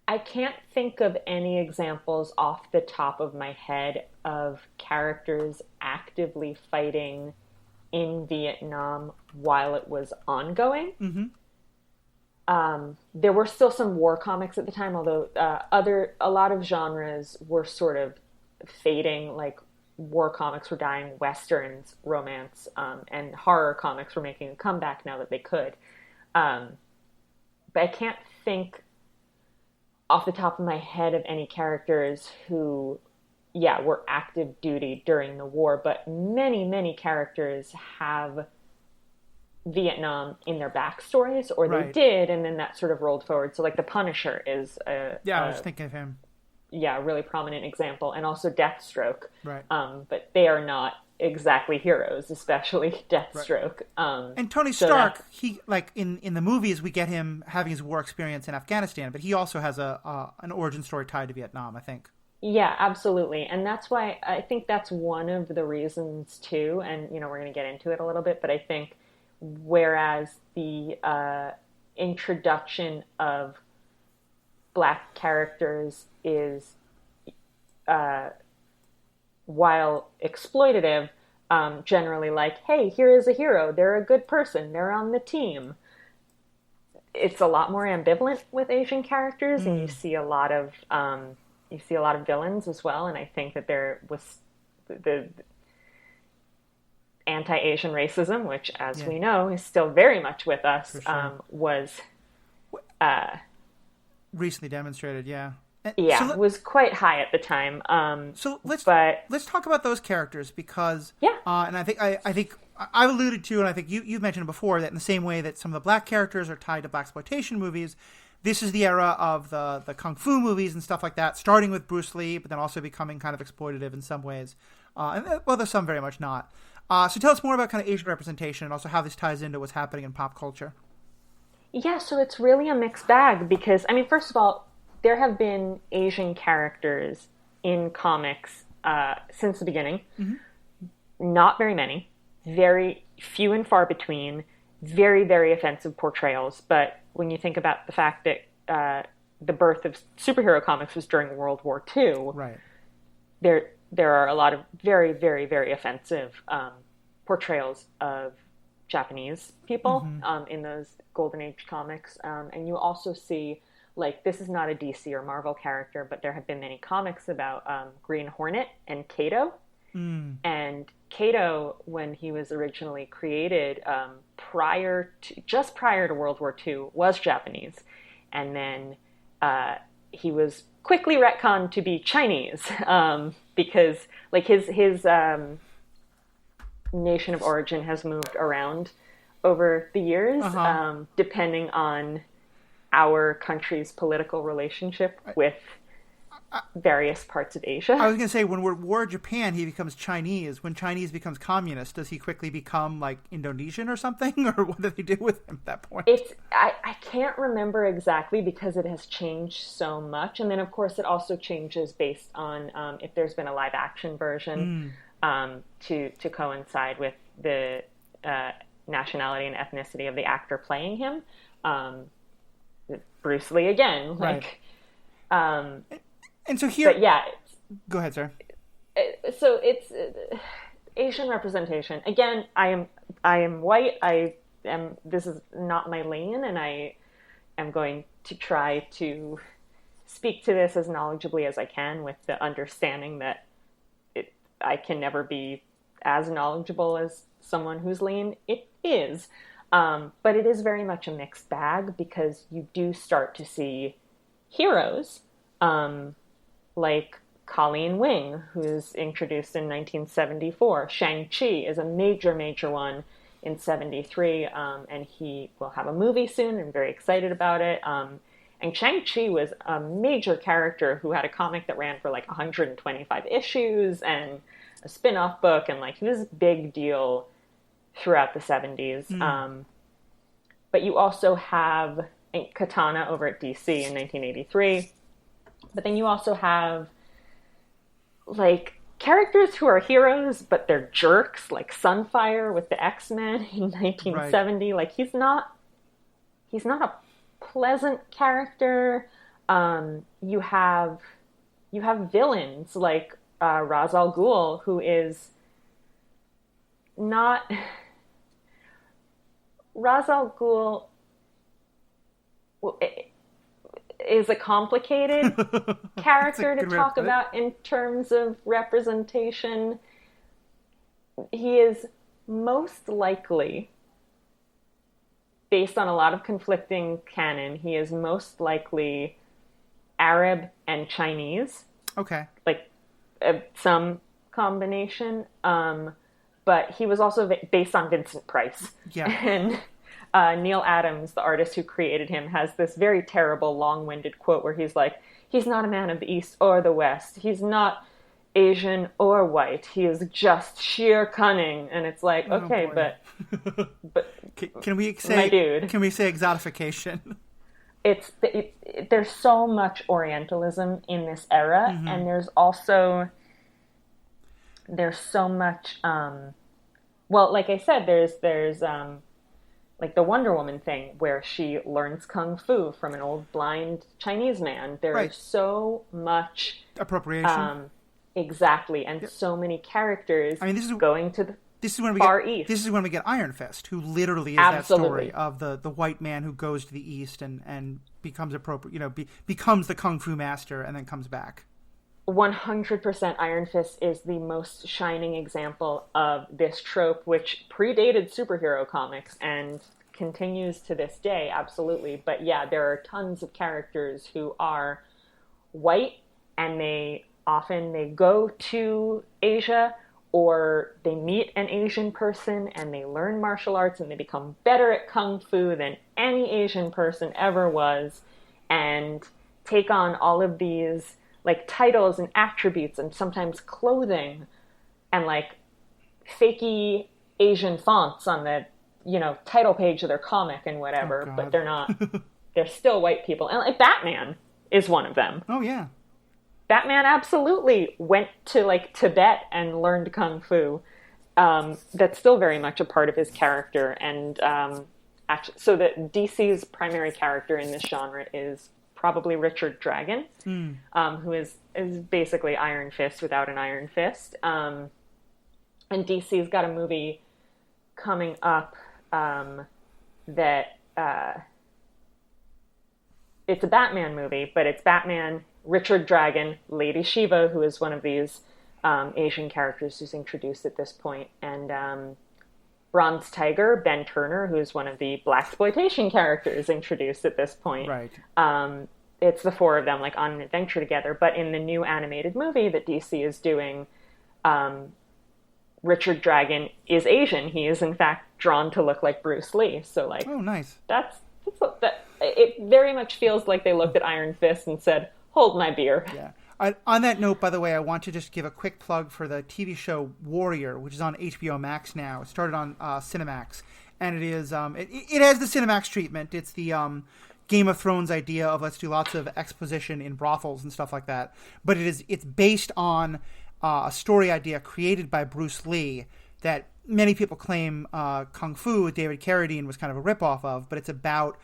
I can't think of any examples off the top of my head of characters actively fighting in Vietnam while it was ongoing. Mm-hmm. There were still some war comics at the time, although a lot of genres were sort of fading. Like war comics were dying, westerns, romance, and horror comics were making a comeback now that they could. But I can't think off the top of my head of any characters who, yeah, were active duty during the war, but many, many characters have Vietnam in their backstories, or they did, and then that sort of rolled forward. So, like, the Punisher is I was thinking of him. Yeah, a really prominent example, and also Deathstroke. Right. But they are not exactly heroes, especially Deathstroke. Right. And Tony Stark, he, like, in the movies, we get him having his war experience in Afghanistan, but he also has an origin story tied to Vietnam, I think. Yeah, absolutely. And that's why I think that's one of the reasons, too, and, we're going to get into it a little bit, but I think whereas the introduction of Black characters is, while exploitative, generally like, hey, here is a hero, they're a good person, they're on the team. It's a lot more ambivalent with Asian characters, and you see a lot of villains as well. And I think that there was the anti-Asian racism, which, as we know, is still very much with us, was recently demonstrated. Was quite high at the time. So let's talk about those characters, because and I think I've alluded to, and I think you've mentioned before, that in the same way that some of the Black characters are tied to blaxploitation movies, this is the era of the kung fu movies and stuff like that, starting with Bruce Lee, but then also becoming kind of exploitative in some ways. There's some very much not. So tell us more about kind of Asian representation, and also how this ties into what's happening in pop culture. Yeah, so it's really a mixed bag, because, I mean, first of all, there have been Asian characters in comics since the beginning. Mm-hmm. Not very many. Very few and far between. Very, very offensive portrayals. But when you think about the fact that the birth of superhero comics was during World War II, right, there are a lot of very, very, very offensive portrayals of Japanese people in those Golden Age comics. And you also see, like, this is not a DC or Marvel character, but there have been many comics about Green Hornet and Kato. And Kato, when he was originally created, just prior to World War II, was Japanese. And then he was quickly retconned to be Chinese, because, like, his nation of origin has moved around over the years, depending on our country's political relationship with various parts of Asia. I was going to say, when we're at war with Japan, he becomes Chinese. When Chinese becomes communist, does he quickly become, like, Indonesian or something? Or what do they do with him at that point? I can't remember exactly, because it has changed so much. And then, of course, it also changes based on if there's been a live-action version to coincide with the nationality and ethnicity of the actor playing him. Bruce Lee again. Like, right. And so here... But yeah. Go ahead, sir. So it's Asian representation. Again, I am white. This is not my lane, and I am going to try to speak to this as knowledgeably as I can, with the understanding that I can never be as knowledgeable as someone whose lane it is. But it is very much a mixed bag, because you do start to see heroes, like Colleen Wing, who's introduced in 1974. Shang-Chi is a major, major one in 73, and he will have a movie soon. I'm very excited about it. And Shang-Chi was a major character who had a comic that ran for like 125 issues and a spin-off book, and like he was a big deal throughout the 70s. But you also have Katana over at DC in 1983. But then you also have, like, characters who are heroes, but they're jerks, like Sunfire with the X-Men in 1970. Right. Like, he's not a pleasant character. You have villains like Ra's al Ghul, who is not... Ra's al Ghul is a complicated character to talk it. about in terms of representation. He is most likely, based on a lot of conflicting canon, he is most likely Arab and Chinese. Okay. Like some combination. But he was also based on Vincent Price. Yeah. And Neil Adams, the artist who created him, has this very terrible, long-winded quote where he's like, he's not a man of the East or the West. He's not Asian or white. He is just sheer cunning. And it's like, okay, but can we say, my dude, can we say exotification? There's so much Orientalism in this era, and there's so much. Well, like I said, there's like the Wonder Woman thing where she learns kung fu from an old blind Chinese man. There's so much appropriation. Exactly, and so many characters. I mean, this is going to the Far East. This is when we get Iron Fist, who literally is that story of the white man who goes to the East and becomes becomes the kung fu master and then comes back. 100% Iron Fist is the most shining example of this trope, which predated superhero comics and continues to this day, absolutely. But yeah, there are tons of characters who are white, and they go to Asia, or they meet an Asian person and they learn martial arts and they become better at kung fu than any Asian person ever was, and take on all of these like titles and attributes and sometimes clothing and like fakey Asian fonts on the, title page of their comic and whatever, but they're not, they're still white people. And like Batman is one of them. Oh yeah. Batman absolutely went to like Tibet and learned kung fu. That's still very much a part of his character. And actually, so that DC's primary character in this genre is probably Richard Dragon, who is basically Iron Fist without an iron fist. And DC's got a movie coming up that it's a Batman movie, but it's Batman, Richard Dragon, Lady Shiva, who is one of these Asian characters who's introduced at this point, and Bronze Tiger, Ben Turner, who is one of the blaxploitation characters introduced at this point. Right. It's the four of them like on an adventure together. But in the new animated movie that DC is doing, Richard Dragon is Asian. He is in fact drawn to look like Bruce Lee. So like, oh, nice. It very much feels like they looked at Iron Fist and said, "Hold my beer." Yeah. On that note, by the way, I want to just give a quick plug for the TV show Warrior, which is on HBO Max now. It started on Cinemax, and it is it has the Cinemax treatment. It's the Game of Thrones idea of let's do lots of exposition in brothels and stuff like that. But it's based on a story idea created by Bruce Lee that many people claim Kung Fu with David Carradine was kind of a ripoff of, but it's about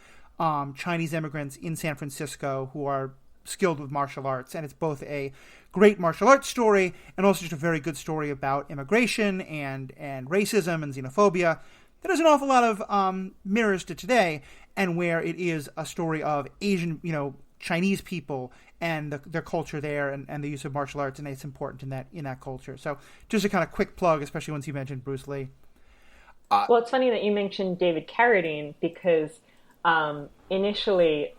Chinese immigrants in San Francisco who are skilled with martial arts, and it's both a great martial arts story and also just a very good story about immigration and racism and xenophobia that has an awful lot of mirrors to today, and where it is a story of Asian, Chinese people and their culture there and the use of martial arts, and it's important in that culture. So just a kind of quick plug, especially once you mentioned Bruce Lee. Well, it's funny that you mentioned David Carradine because initially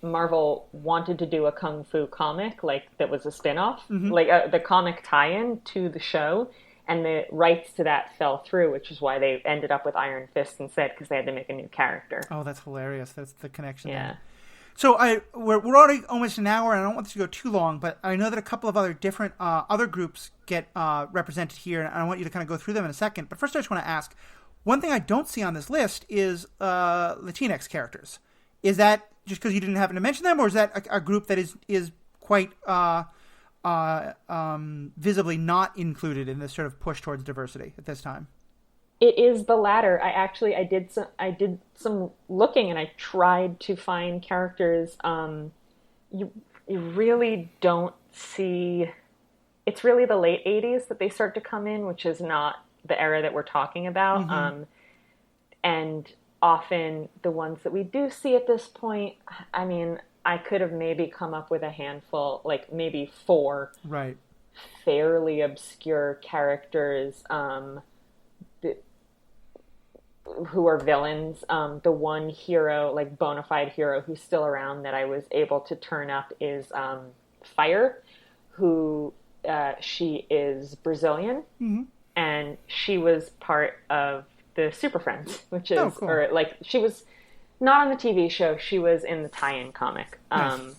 Marvel wanted to do a Kung Fu comic like that was a spin-off, like the comic tie-in to the show, and the rights to that fell through, which is why they ended up with Iron Fist instead, because they had to make a new character. Oh, that's hilarious. That's the connection yeah. there. So we're already almost an hour, and I don't want this to go too long, but I know that a couple of other different other groups get represented here, and I want you to kind of go through them in a second. But first I just want to ask, one thing I don't see on this list is Latinx characters. Is that just because you didn't happen to mention them, or is that a group that is quite visibly not included in this sort of push towards diversity at this time? It is the latter. I did some looking, and I tried to find characters. You really don't see. It's really the late 80s that they start to come in, which is not the era that we're talking about. And often the ones that we do see at this point, I mean, I could have maybe come up with a handful, like maybe four Right. fairly obscure characters who are villains. The one hero, like bona fide hero who's still around that I was able to turn up is Fire, who she is Brazilian, and she was part of the Super Friends, which is, cool. or like she was not on the TV show, she was in the tie-in comic. Nice.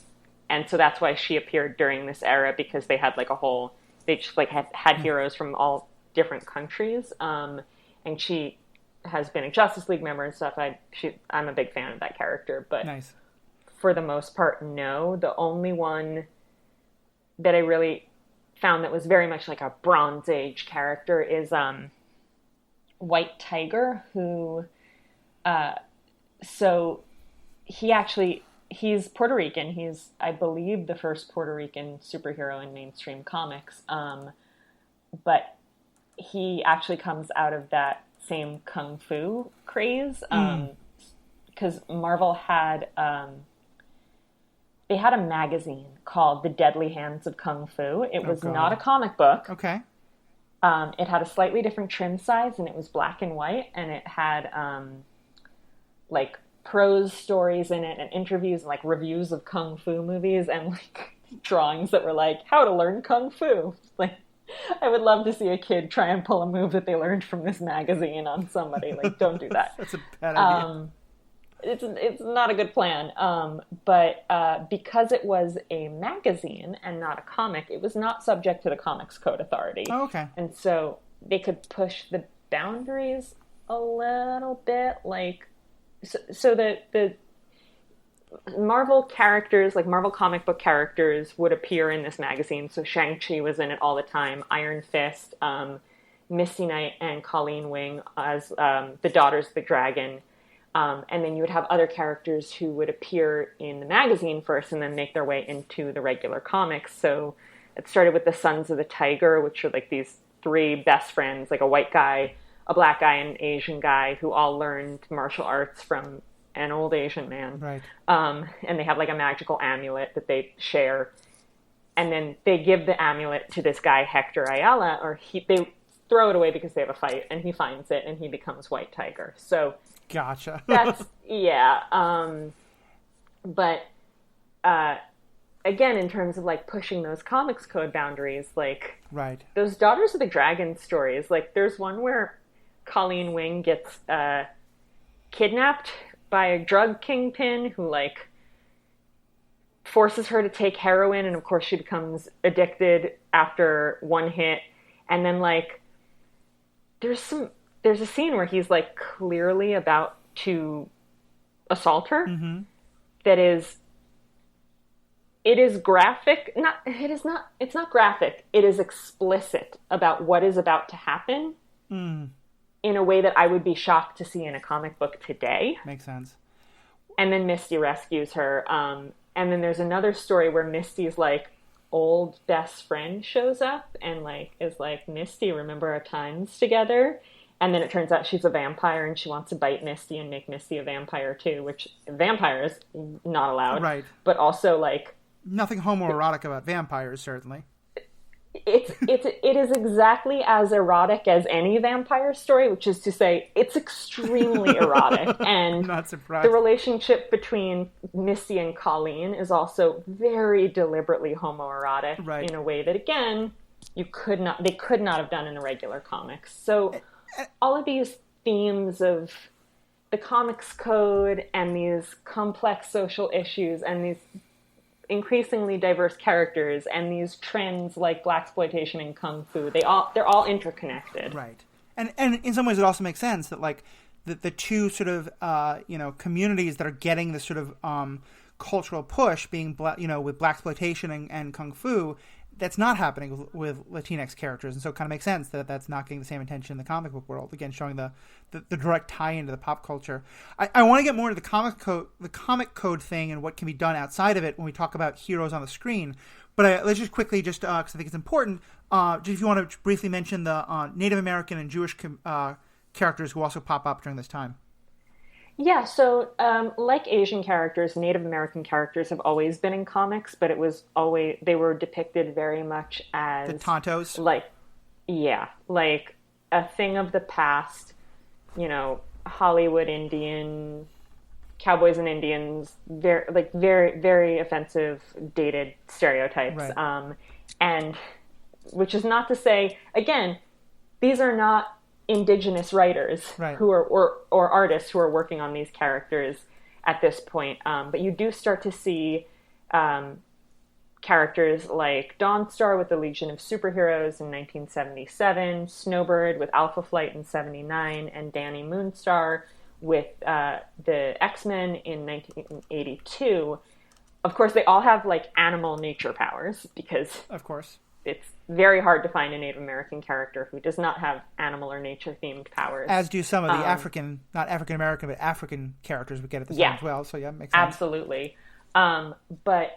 And so that's why she appeared during this era, because they had like a whole, they just like had heroes from all different countries. And she has been a Justice League member and stuff. I'm a big fan of that character, but Nice. for the most part, no. The only one that I really found that was very much like a Bronze Age character is White Tiger, who so he's Puerto Rican. He's, I believe, the first Puerto Rican superhero in mainstream comics. But he actually comes out of that same kung fu craze, because Marvel had they had a magazine called The Deadly Hands of Kung Fu. It was not a comic book. Okay. It had a slightly different trim size, and it was black and white, and it had like prose stories in it, and interviews and like reviews of kung fu movies, and like drawings that were like how to learn kung fu. Like, I would love to see a kid try and pull a move that they learned from this magazine on somebody. Like, don't do that. That's a bad idea. It's not a good plan. But because it was a magazine and not a comic, it was not subject to the Comics Code Authority. Oh, okay. And so they could push the boundaries a little bit. Like, so the Marvel characters, like Marvel comic book characters, would appear in this magazine. So Shang-Chi was in it all the time. Iron Fist, Misty Knight, and Colleen Wing as the Daughters of the Dragon. And then you would have other characters who would appear in the magazine first and then make their way into the regular comics. So it started with the Sons of the Tiger, which are like these three best friends, like a white guy, a black guy, and an Asian guy, who all learned martial arts from an old Asian man. Right. And they have like a magical amulet that they share. And then they give the amulet to this guy, Hector Ayala, or they throw it away because they have a fight, and he finds it and he becomes White Tiger. So gotcha. that's, yeah. But again, in terms of like pushing those comics code boundaries, like right. those Daughters of the Dragon stories, like there's one where Colleen Wing gets kidnapped by a drug kingpin who like forces her to take heroin, and of course she becomes addicted after one hit. And then like there's a scene where he's like clearly about to assault her. Mm-hmm. That is, it is graphic. It's not graphic. It is explicit about what is about to happen. In a way that I would be shocked to see in a comic book today. Makes sense. And then Misty rescues her. And then there's another story where Misty's like old best friend shows up and like is like, Misty, remember our times together? And then it turns out she's a vampire and she wants to bite Misty and make Misty a vampire too, which vampires not allowed. Right. But also like nothing homoerotic about vampires, certainly. It is exactly as erotic as any vampire story, which is to say it's extremely erotic. And I'm not surprised. The relationship between Misty and Colleen is also very deliberately homoerotic, right, in a way that, again, they could not have done in a regular comics. So all of these themes of the comics code and these complex social issues and these increasingly diverse characters and these trends like blaxploitation and kung fu, they're all interconnected. Right. And in some ways it also makes sense that like the two sort of communities that are getting this sort of cultural push being with blaxploitation and kung fu, that's not happening with Latinx characters, and so it kind of makes sense that that's not getting the same attention in the comic book world. Again, showing the direct tie into the pop culture. I want to get more into the comic code thing and what can be done outside of it when we talk about heroes on the screen. But let's just quickly, because I think it's important, if you want to briefly mention the Native American and Jewish characters who also pop up during this time. Yeah, so like Asian characters, Native American characters have always been in comics, but it was always they were depicted very much The as Tontos. like yeah, like a thing of the past, Hollywood Indian cowboys and Indians, very very offensive dated stereotypes. Right. And which is not to say again, these are not indigenous writers Right. who are or artists who are working on these characters at this point. But you do start to see characters like Dawnstar with the Legion of Superheroes in 1977, Snowbird with Alpha Flight in 79, and Danny Moonstar with the X-Men in 1982. Of course, they all have like animal nature powers because Of course. it's very hard to find a Native American character who does not have animal or nature themed powers. As do some of the not African American, but African characters we get at the Yeah, time as well. So yeah, makes sense. absolutely. But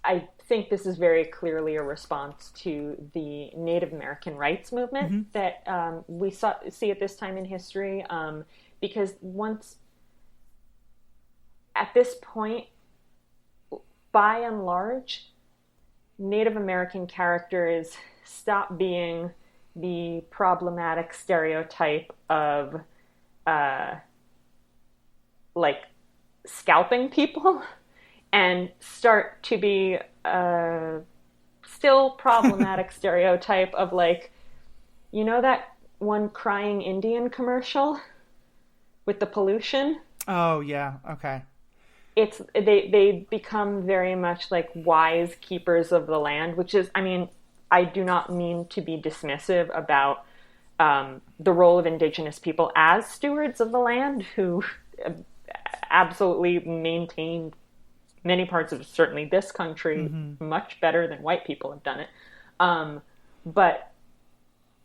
I think this is very clearly a response to the Native American rights movement that we see at this time in history. Because once, at this point, by and large, Native American characters stop being the problematic stereotype of like scalping people and start to be still problematic stereotype of like, that one crying Indian commercial with the pollution? Oh yeah, okay. It's they become very much like wise keepers of the land, which is, I mean, I do not mean to be dismissive about the role of indigenous people as stewards of the land who absolutely maintained many parts of certainly this country much better than white people have done it. But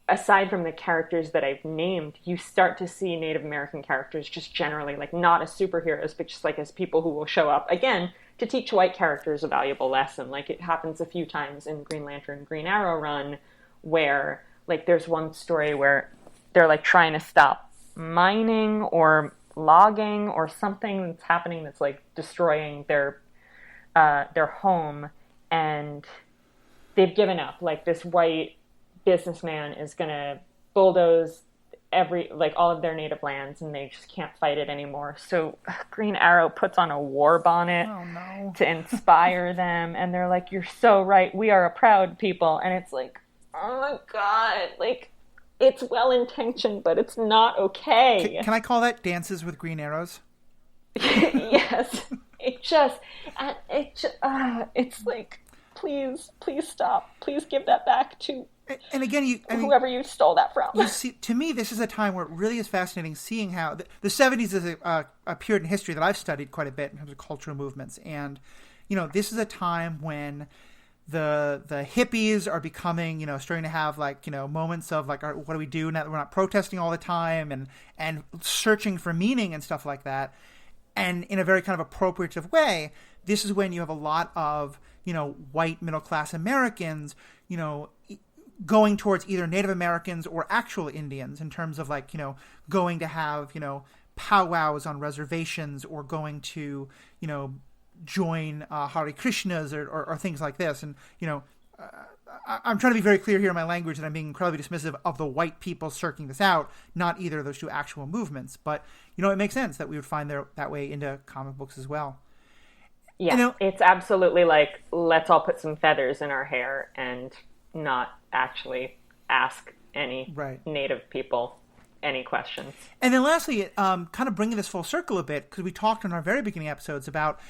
aside from the characters that I've named, you start to see Native American characters just generally like not as superheroes, but just like as people who will show up again to teach white characters a valuable lesson. Like it happens a few times in Green Lantern, Green Arrow run, where like there's one story where they're like trying to stop mining or logging or something that's happening that's like destroying their home, and they've given up. Like this white businessman is gonna bulldoze all of their native lands, and they just can't fight it anymore. So Green Arrow puts on a war bonnet to inspire them, and they're like, "You're so right. We are a proud people." And it's like, oh my god, like it's well intentioned, but it's not okay. Can I call that Dances with Green Arrows? Yes. It's like, please stop. Please give that back to And again, whoever you stole that from. You see, to me, this is a time where it really is fascinating seeing how the 70s is a period in history that I've studied quite a bit in terms of cultural movements. And, this is a time when the hippies are becoming, starting to have like, moments of like, what do we do now that we're not protesting all the time and searching for meaning and stuff like that. And in a very kind of appropriative way, this is when you have a lot of, white middle-class Americans, going towards either Native Americans or actual Indians in terms of like, going to have, powwows on reservations or going to, join Hare Krishnas or things like this. And, I'm trying to be very clear here in my language that I'm being incredibly dismissive of the white people searching this out, not either of those two actual movements. But, it makes sense that we would find that way into comic books as well. Yeah, it's absolutely like, let's all put some feathers in our hair and not actually ask any Native people any questions. And then lastly, kind of bringing this full circle a bit, because we talked in our very beginning episodes about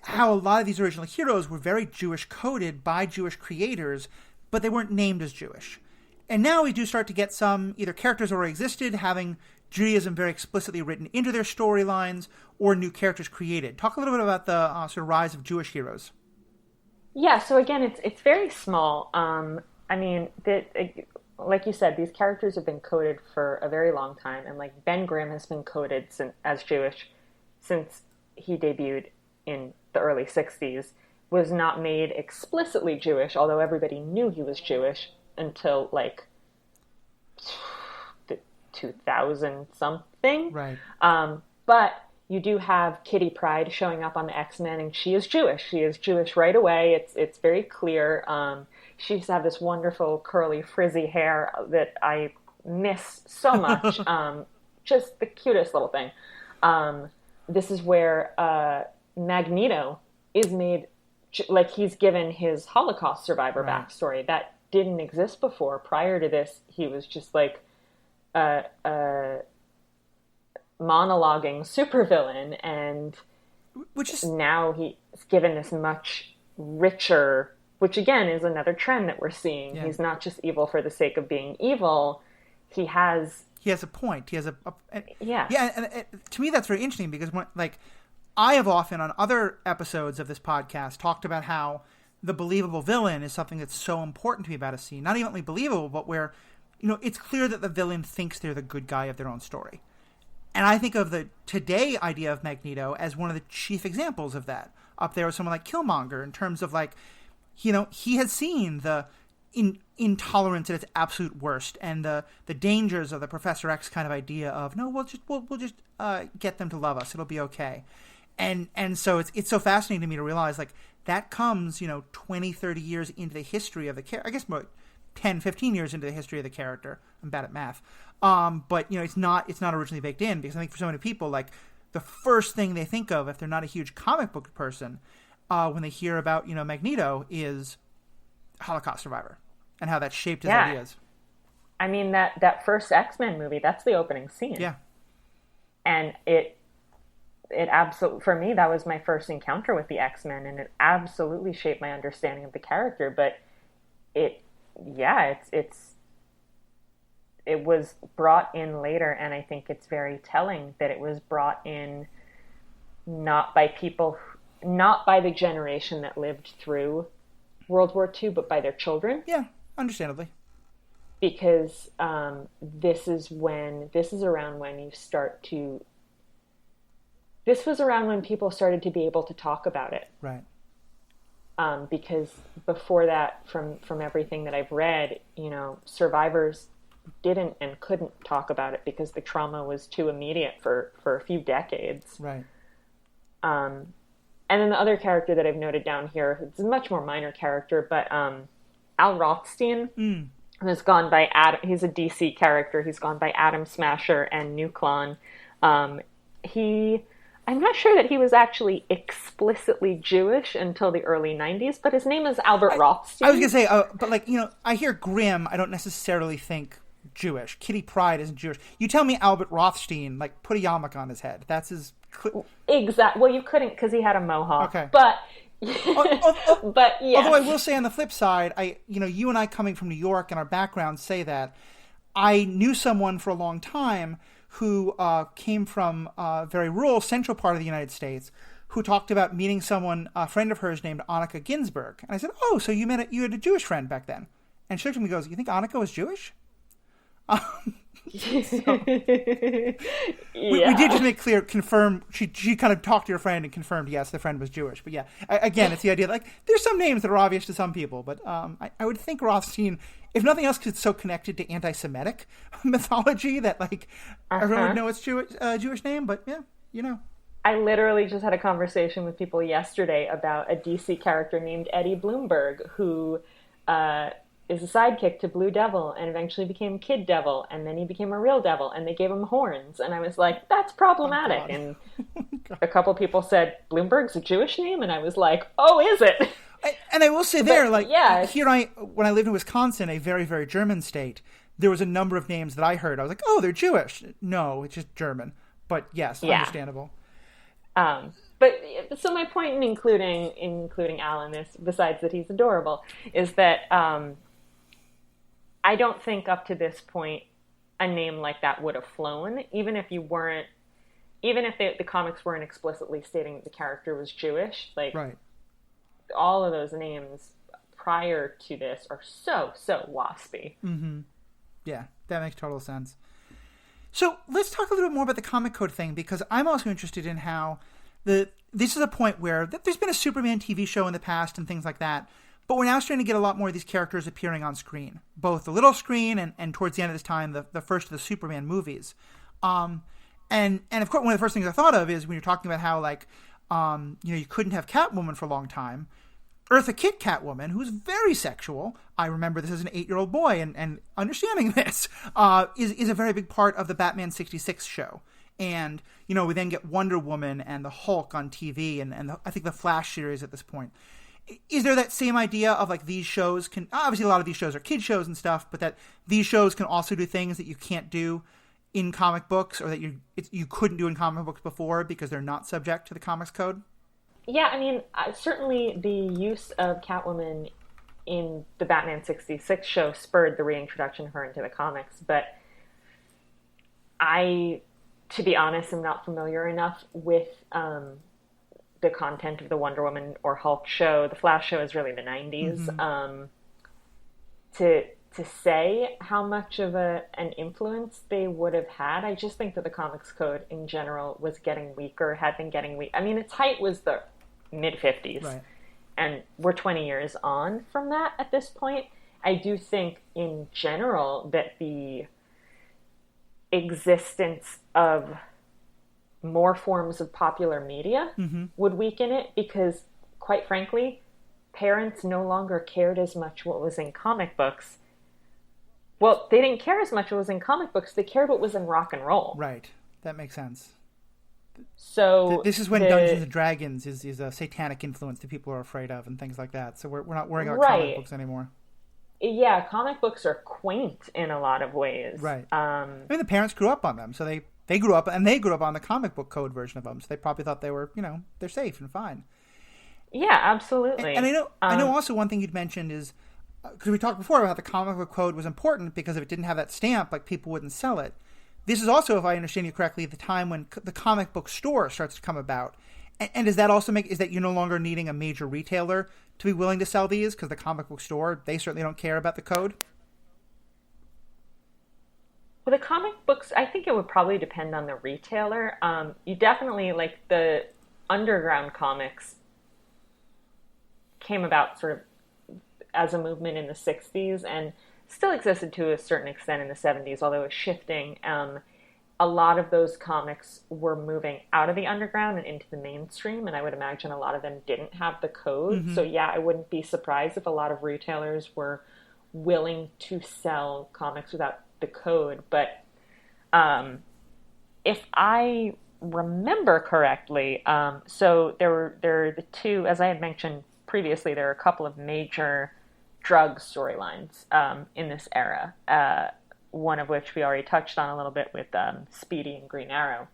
how a lot of these original heroes were very Jewish coded by Jewish creators, but they weren't named as Jewish. And now we do start to get some either characters already existed having Judaism very explicitly written into their storylines or new characters created. Talk a little bit about the sort of rise of Jewish heroes. Yeah, so again, it's very small. I mean, like you said, these characters have been coded for a very long time, and like Ben Grimm has been coded as Jewish since he debuted in the early 60s, was not made explicitly Jewish, although everybody knew he was Jewish until like 2000 something. Right. But you do have Kitty Pryde showing up on the X-Men, and she is Jewish. She is Jewish right away. It's very clear. She used to have this wonderful curly frizzy hair that I miss so much. Just the cutest little thing. This is where Magneto is made, like, he's given his Holocaust survivor backstory that didn't exist before. Prior to this, he was just like a monologuing supervillain, and now he's given this much richer, which again is another trend that we're seeing. Yeah. He's not just evil for the sake of being evil. He has a point. He has and to me that's very interesting, because I have often on other episodes of this podcast talked about how the believable villain is something that's so important to me about a scene. Not even only believable, but where, it's clear that the villain thinks they're the good guy of their own story. And I think of the today idea of Magneto as one of the chief examples of that. Up there with someone like Killmonger, in terms of he has seen the intolerance at its absolute worst, and the dangers of the Professor X kind of idea of, no, we'll just get them to love us. It'll be okay. And so it's so fascinating to me to realize that comes 20, 30 years into the history of the character. I guess more 10, 15 years into the history of the character. I'm bad at math. But it's not originally baked in, because I think for so many people, the first thing they think of, if they're not a huge comic book person, when they hear about Magneto, is Holocaust survivor and how that shaped his ideas. I mean, that first X-Men movie, that's the opening scene. Yeah. And it absolutely, for me, that was my first encounter with the X-Men, and it absolutely shaped my understanding of the character. But it was brought in later, and I think it's very telling that it was brought in not by the generation that lived through World War II, but by their children. Yeah, understandably. Because this was around when people started to be able to talk about it. Right. Because before that, from everything that I've read, survivors didn't and couldn't talk about it because the trauma was too immediate for a few decades. Right. And then the other character that I've noted down here, it's a much more minor character, but Al Rothstein has gone by Adam. He's a DC character. He's gone by Atom Smasher and Nuklon. I'm not sure that he was actually explicitly Jewish until the early 90s, but his name is Albert Rothstein. I was going to say, but I hear Grimm, I don't necessarily think Jewish. Kitty Pryde isn't Jewish. You tell me Albert Rothstein, put a yarmulke on his head. That's his... Exactly. Well, you couldn't, because he had a mohawk. Okay. But... but yeah. Although I will say on the flip side, you and I coming from New York and our backgrounds say that I knew someone for a long time who came from a very rural central part of the United States, who talked about meeting someone, a friend of hers named Annika Ginsburg. And I said, "Oh, so you had a Jewish friend back then?" And she looked at me and goes, "You think Annika was Jewish?" We did just make clear, confirm, she kind of talked to your friend and confirmed, yes, the friend was Jewish. But yeah, again, it's the idea that there's some names that are obvious to some people, but I would think Rothstein, if nothing else, because it's so connected to anti-Semitic mythology that everyone would know it's Jewish name, but yeah, I literally just had a conversation with people yesterday about a DC character named Eddie Bloomberg, who is a sidekick to Blue Devil and eventually became Kid Devil, and then he became a real devil, and they gave him horns. And I was like, that's problematic. And a couple people said, Bloomberg's a Jewish name? And I was like, oh, is it? And I will say when I lived in Wisconsin, a very, very German state, there was a number of names that I heard. I was like, oh, they're Jewish. No, it's just German. But yes, understandable. But so my point in including Al in this, besides that he's adorable, is that I don't think up to this point a name like that would have flown, even if the comics weren't explicitly stating that the character was Jewish. Right. All of those names prior to this are so waspy. Mm-hmm. Yeah, that makes total sense. So let's talk a little bit more about the comic code thing, because I'm also interested in how this is a point where there's been a Superman TV show in the past and things like that, But we're now starting to get a lot more of these characters appearing on screen, both the little screen and towards the end of this time, the first of the Superman movies. And of course, one of the first things I thought of is when you're talking about how, like, you couldn't have Catwoman for a long time. Eartha Kitt Catwoman, who's very sexual, I remember this as an 8-year-old boy, and understanding this, is a very big part of the Batman 66 show. And, we then get Wonder Woman and the Hulk on TV, and I think the Flash series at this point. Is there that same idea of, like, these shows can, obviously a lot of these shows are kid shows and stuff, but that these shows can also do things that you can't do in comic books, or that you couldn't do in comic books before because they're not subject to the comics code? Yeah, I mean, certainly the use of Catwoman in the Batman 66 show spurred the reintroduction of her into the comics, but to be honest, am not familiar enough with the content of the Wonder Woman or Hulk show. The Flash show is really the 90s. Mm-hmm. To say how much of an influence they would have had, I just think that the comics code in general was getting weaker, had been getting weak. I mean, its height was the mid-50s, right. And we're 20 years on from that at this point. I do think in general that the existence of more forms of popular media mm-hmm. would weaken it, because quite frankly, parents no longer cared as much what was in comic books. Well, they didn't care as much what was in comic books. They cared what was in rock and roll. Right. That makes sense. So this is when Dungeons and Dragons is a satanic influence that people are afraid of and things like that. So we're not worrying about comic books anymore. Yeah, comic books are quaint in a lot of ways. Right. I mean, the parents grew up on them, so they grew up on the comic book code version of them. So they probably thought they were, they're safe and fine. Yeah, absolutely. And I know also one thing you'd mentioned is, because we talked before about how the comic book code was important because if it didn't have that stamp, like, people wouldn't sell it. This is also, if I understand you correctly, the time when the comic book store starts to come about. And does that also is that you're no longer needing a major retailer to be willing to sell these? Because the comic book store, they certainly don't care about the code? Well, the comic books, I think it would probably depend on the retailer. You definitely, like, the underground comics came about sort of as a movement in the 60s and still existed to a certain extent in the 70s, although it was shifting. A lot of those comics were moving out of the underground and into the mainstream, and I would imagine a lot of them didn't have the code. Mm-hmm. So yeah, I wouldn't be surprised if a lot of retailers were willing to sell comics without the code. But if I remember correctly, so there are the two, as I had mentioned previously, there are a couple of major drug storylines in this era, one of which we already touched on a little bit with Speedy and Green Arrow.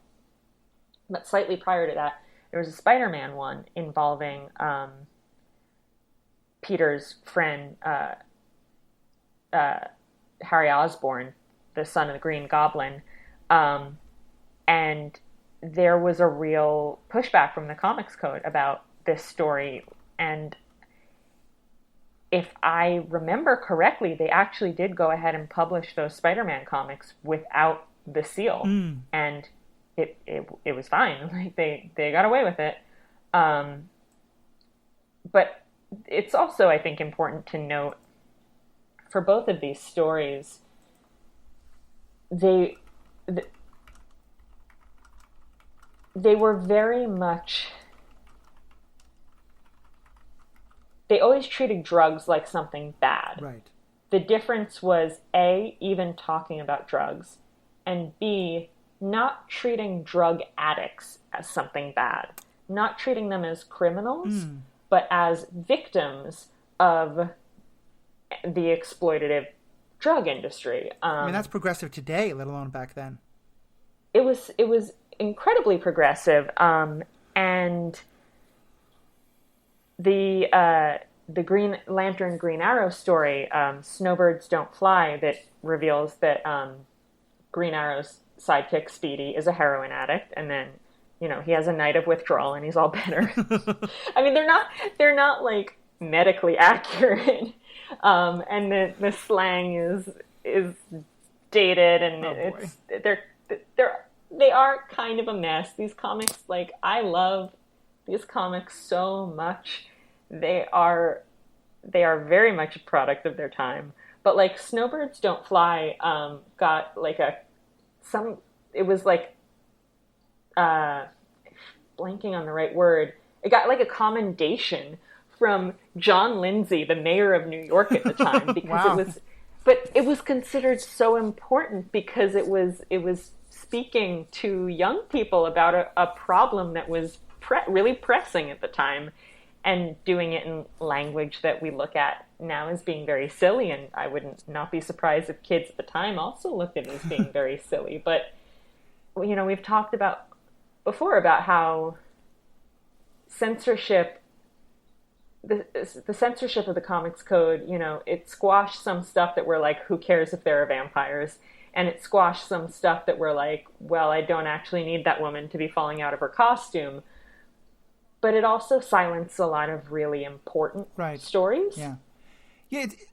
But slightly prior to that, there was a Spider-Man one involving Peter's friend, Harry Osborn, the son of the Green Goblin. And there was a real pushback from the Comics Code about this story. And if I remember correctly, they actually did go ahead and publish those Spider-Man comics without the seal. Mm. And it was fine. Like, they got away with it. But it's also, I think, important to note, for both of these stories, they were very much... They always treated drugs like something bad. Right. The difference was, A, even talking about drugs, and B, not treating drug addicts as something bad. Not treating them as criminals, but as victims of the exploitative drug industry. I mean, that's progressive today, let alone back then. It was incredibly progressive, and the Green Lantern, Green Arrow story, Snowbirds Don't Fly, that reveals that Green Arrow's sidekick Speedy is a heroin addict, and then he has a night of withdrawal and he's all better. I mean, they're not like medically accurate, and the slang is dated, and they are kind of a mess. These comics, like, I love these comics so much. They are they are very much a product of their time. But like Snowbirds Don't Fly got like it was like blanking on the right word. It got like a commendation from John Lindsay, the mayor of New York at the time, because wow. it was considered so important because it was speaking to young people about a problem that was really pressing at the time, and doing it in language that we look at now as being very silly. And I wouldn't not be surprised if kids at the time also looked at it as being very silly. But, we've talked about before about how censorship, the censorship of the Comics Code, it squashed some stuff that we're like, who cares if there are vampires? And it squashed some stuff that we're like, well, I don't actually need that woman to be falling out of her costume. But it also silenced a lot of really important stories. Yeah.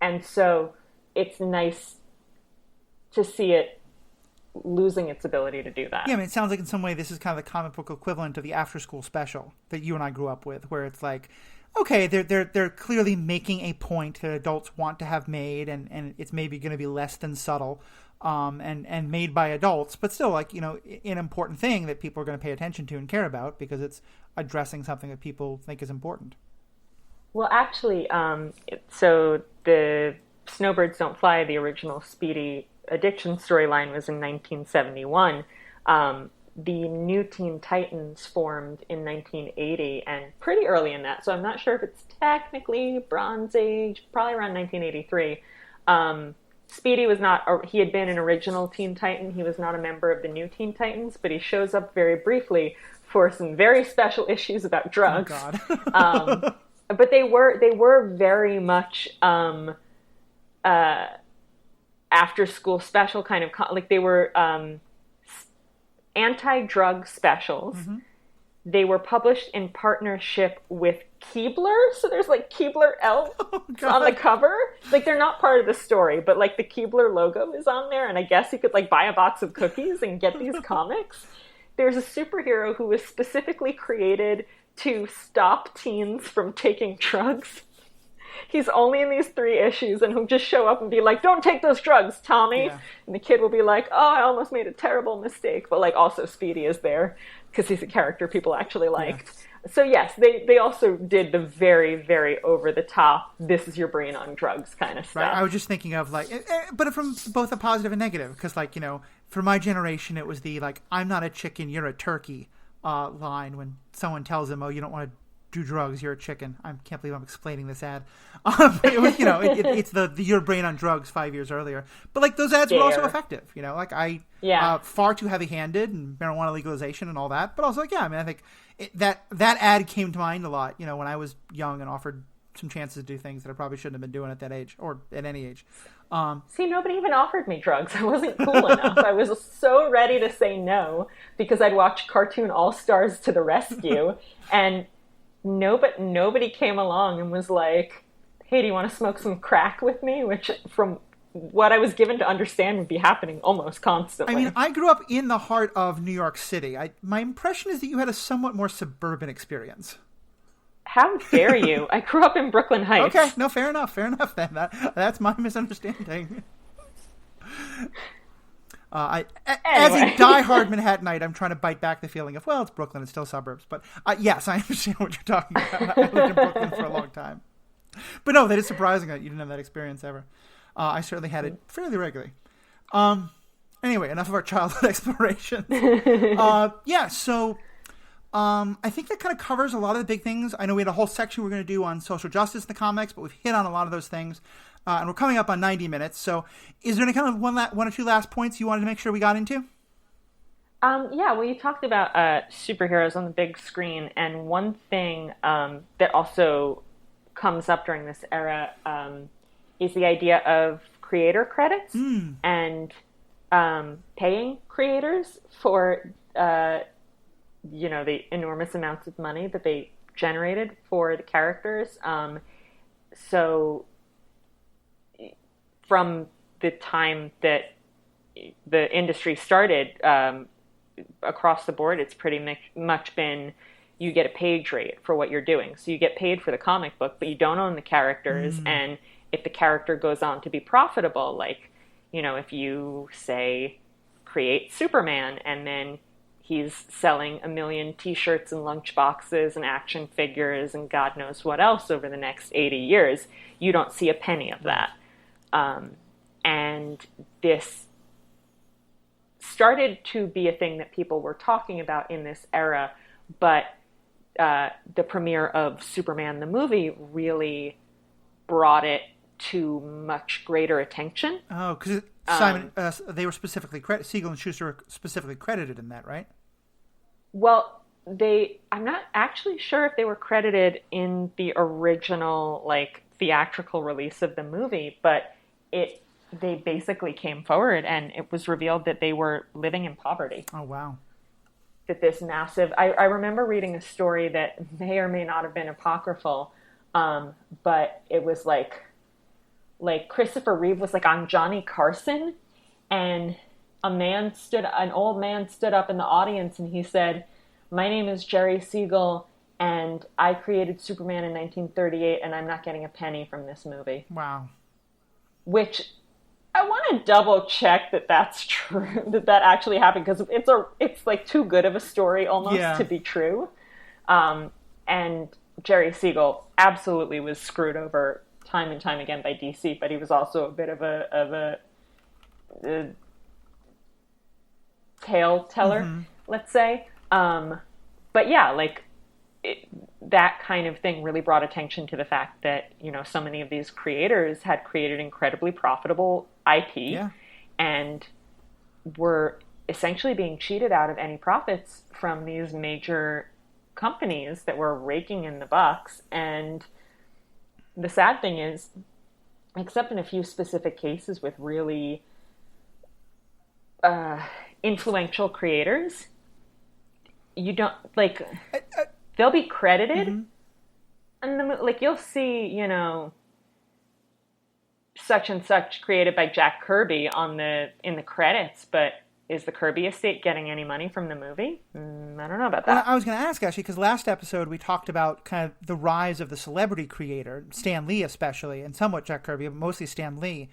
And so it's nice to see it losing its ability to do that. Yeah, I mean, it sounds like in some way this is kind of the comic book equivalent of the after-school special that you and I grew up with, where it's like, okay, they're clearly making a point that adults want to have made, and it's maybe going to be less than subtle, and made by adults, but still, like, an important thing that people are going to pay attention to and care about because it's addressing something that people think is important. Well, actually, so the Snowbirds Don't Fly, the original Speedy addiction storyline, was in 1971. The New Teen Titans formed in 1980, and pretty early in that, so I'm not sure if it's technically Bronze Age, probably around 1983. Speedy was not, he had been an original Teen Titan. He was not a member of the New Teen Titans, but he shows up very briefly for some very special issues about drugs. Oh, God. But they were very much after school special kind of, like they were anti-drug specials. Mm-hmm. They were published in partnership with Keebler, so there's like Keebler elves on the cover. Like, they're not part of the story, but like the Keebler logo is on there, and I guess you could like buy a box of cookies and get these comics. There's a superhero who was specifically created to stop teens from taking drugs. He's only in these 3 issues, and he'll just show up and be like, don't take those drugs, Tommy. Yeah. And the kid will be like, oh, I almost made a terrible mistake. But like, also Speedy is there because he's a character people actually liked. Yeah. So yes, they also did the very, very over the top, this is your brain on drugs kind of stuff. Right. I was just thinking of like, but from both a positive and negative, because like, for my generation, it was the like, I'm not a chicken, you're a turkey line when someone tells them, oh, you don't want to do drugs, you're a chicken. I can't believe I'm explaining this ad. But it was, it's the your brain on drugs 5 years earlier. But like, those ads were also effective. Like far too heavy-handed and marijuana legalization and all that. But also like, I mean, I think that ad came to mind a lot. When I was young and offered some chances to do things that I probably shouldn't have been doing at that age or at any age. See, nobody even offered me drugs. I wasn't cool enough. I was so ready to say no because I'd watched Cartoon All-Stars to the rescue, and nobody came along and was like, hey, do you want to smoke some crack with me? Which, from what I was given to understand, would be happening almost constantly. I mean, I grew up in the heart of New York City. My impression is that you had a somewhat more suburban experience. How dare you? I grew up in Brooklyn Heights. Okay, no, fair enough then. That's my misunderstanding. As a diehard Manhattanite, I'm trying to bite back the feeling of, well, it's Brooklyn, it's still suburbs. But yes, I understand what you're talking about. I lived in Brooklyn for a long time. But no, that is surprising that you didn't have that experience ever. I certainly had it fairly regularly. Anyway, enough of our childhood explorations. So I think that kind of covers a lot of the big things. I know we had a whole section we're going to do on social justice in the comics, but we've hit on a lot of those things. And we're coming up on 90 minutes. So is there any kind of one or two last points you wanted to make sure we got into? Well, you talked about superheroes on the big screen. And one thing that also comes up during this era is the idea of creator credits and paying creators for, the enormous amounts of money that they generated for the characters. So from the time that the industry started, across the board, it's pretty much been you get a page rate for what you're doing. So you get paid for the comic book, but you don't own the characters. And if the character goes on to be profitable, like, if you say create Superman and then he's selling 1 million t-shirts and lunchboxes and action figures and God knows what else over the next 80 years, you don't see a penny of that. And this started to be a thing that people were talking about in this era, but the premiere of Superman the movie really brought it to much greater attention. Oh, because Simon, they were specifically Siegel and Schuster were specifically credited in that, right? Well, I'm not actually sure if they were credited in the original, like, theatrical release of the movie, but they basically came forward and it was revealed that they were living in poverty. Oh, wow. That this massive, I remember reading a story that may or may not have been apocryphal, but it was like Christopher Reeve was like on Johnny Carson, and an old man stood up in the audience and he said, "My name is Jerry Siegel and I created Superman in 1938 and I'm not getting a penny from this movie." Wow. Which I want to double check that that's true, that actually happened, because it's like too good of a story almost to be true. And Jerry Siegel absolutely was screwed over time and time again by DC, but he was also a bit of a tale teller, let's say. But yeah, like that kind of thing really brought attention to the fact that, so many of these creators had created incredibly profitable IP and were essentially being cheated out of any profits from these major companies that were raking in the bucks. And the sad thing is, except in a few specific cases with really influential creators, you don't, like, they'll be credited, and you'll see, such and such created by Jack Kirby in the credits, but is the Kirby estate getting any money from the movie? I don't know about that. Well, I was going to ask, actually, because last episode we talked about kind of the rise of the celebrity creator, Stan Lee especially, and somewhat Jack Kirby, but mostly Stan Lee.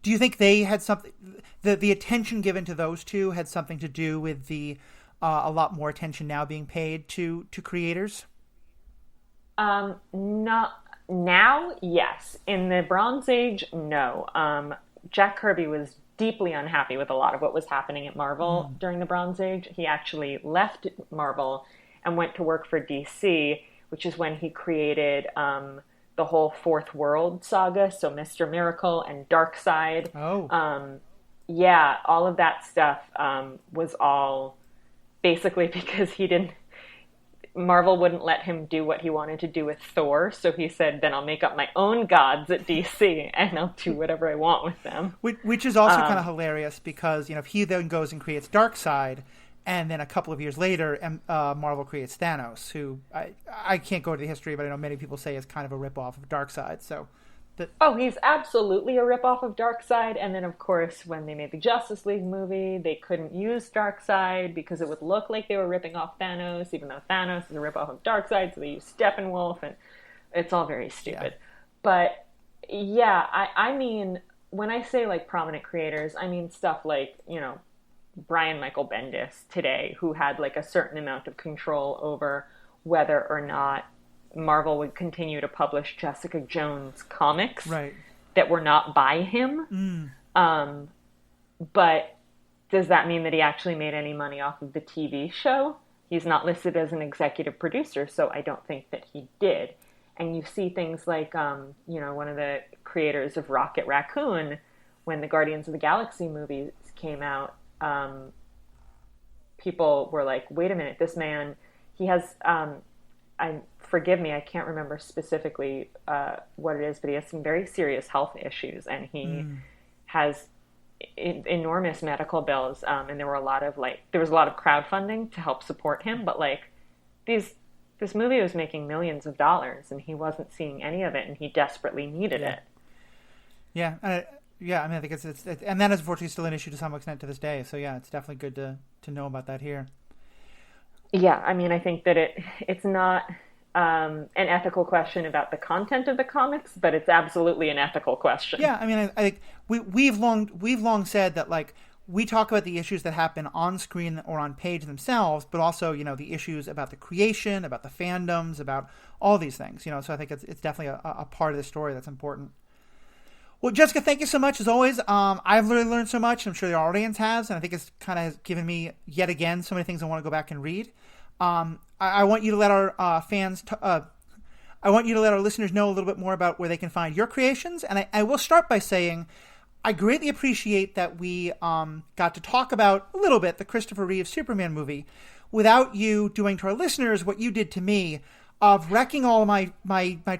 Do you think they had something, the attention given to those two had something to do with the a lot more attention now being paid to creators? Not now, yes. In the Bronze Age, no. Jack Kirby was deeply unhappy with a lot of what was happening at Marvel during the Bronze Age. He actually left Marvel and went to work for DC, which is when he created the whole Fourth World saga, so Mr. Miracle and Darkseid. Oh. Yeah, all of that stuff was all basically because Marvel wouldn't let him do what he wanted to do with Thor, so he said, then I'll make up my own gods at DC, and I'll do whatever I want with them. Which is also kind of hilarious, because, if he then goes and creates Darkseid, and then a couple of years later, Marvel creates Thanos, who I can't go into the history, but I know many people say is kind of a ripoff of Darkseid, so... he's absolutely a ripoff of Darkseid. And then, of course, when they made the Justice League movie, they couldn't use Darkseid because it would look like they were ripping off Thanos, even though Thanos is a ripoff of Darkseid, so they used Steppenwolf, and it's all very stupid. Yeah. But, yeah, I mean, when I say, like, prominent creators, I mean stuff like, Brian Michael Bendis today, who had, like, a certain amount of control over whether or not Marvel would continue to publish Jessica Jones comics that were not by him. But does that mean that he actually made any money off of the TV show? He's not listed as an executive producer, so I don't think that he did. And you see things like, one of the creators of Rocket Raccoon, when the Guardians of the Galaxy movies came out, people were like, wait a minute, this man, he has... forgive me, I can't remember specifically what it is, but he has some very serious health issues, and he has enormous medical bills. And there was a lot of crowdfunding to help support him, but this movie was making millions of dollars, and he wasn't seeing any of it, and he desperately needed it. Yeah, I mean, I think it's and that is unfortunately still an issue to some extent to this day. So yeah, it's definitely good to know about that here. Yeah, I mean, I think that it's not an ethical question about the content of the comics, but it's absolutely an ethical question. Yeah, I mean, I think we've long said that, like, we talk about the issues that happen on screen or on page themselves, but also, the issues about the creation, about the fandoms, about all these things. So I think it's definitely a part of the story that's important. Well, Jessica, thank you so much as always. I've really learned so much. I'm sure the audience has, and I think it's kind of given me yet again so many things I want to go back and read. I want you to let our I want you to let our listeners know a little bit more about where they can find your creations. And I will start by saying I greatly appreciate that we got to talk about a little bit the Christopher Reeve Superman movie without you doing to our listeners what you did to me of wrecking all my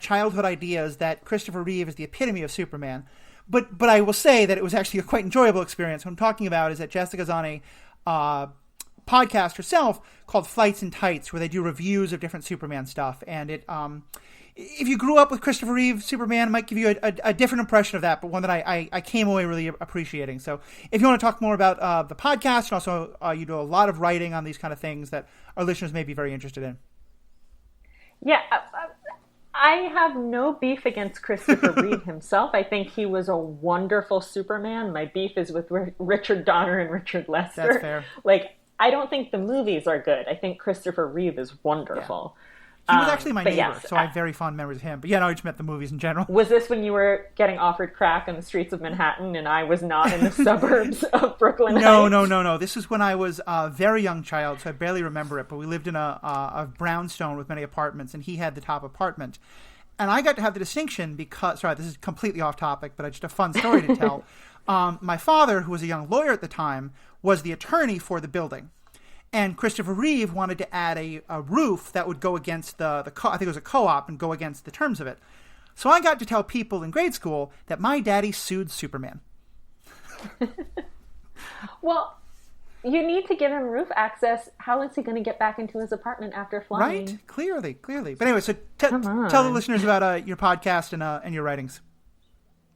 childhood ideas that Christopher Reeve is the epitome of Superman. But I will say that it was actually a quite enjoyable experience. What I'm talking about is that Jessica's on a podcast herself called Flights and Tights, where they do reviews of different Superman stuff. And if you grew up with Christopher Reeve Superman, it might give you a different impression of that, but one that I came away really appreciating. So if you want to talk more about the podcast, and also you do a lot of writing on these kind of things that our listeners may be very interested in. Yeah, I have no beef against Christopher Reeve himself. I think he was a wonderful Superman. My beef is with Richard Donner and Richard Lester. That's fair. Like, I don't think the movies are good. I think Christopher Reeve is wonderful. Yeah. He was actually my neighbor, yes, so I have very fond memories of him. But yeah, no, I just meant the movies in general. Was this when you were getting offered crack on the streets of Manhattan and I was not in the suburbs of Brooklyn Heights? No. This is when I was a very young child, so I barely remember it. But we lived in a brownstone with many apartments, and he had the top apartment. And I got to have the distinction because, sorry, this is completely off topic, but just a fun story to tell. My father, who was a young lawyer at the time, was the attorney for the building. And Christopher Reeve wanted to add a roof that would go against I think it was a co-op, and go against the terms of it. So I got to tell people in grade school that my daddy sued Superman. Well, you need to give him roof access. How is he going to get back into his apartment after flying? Right? Clearly. But anyway, so tell the listeners about your podcast and your writings.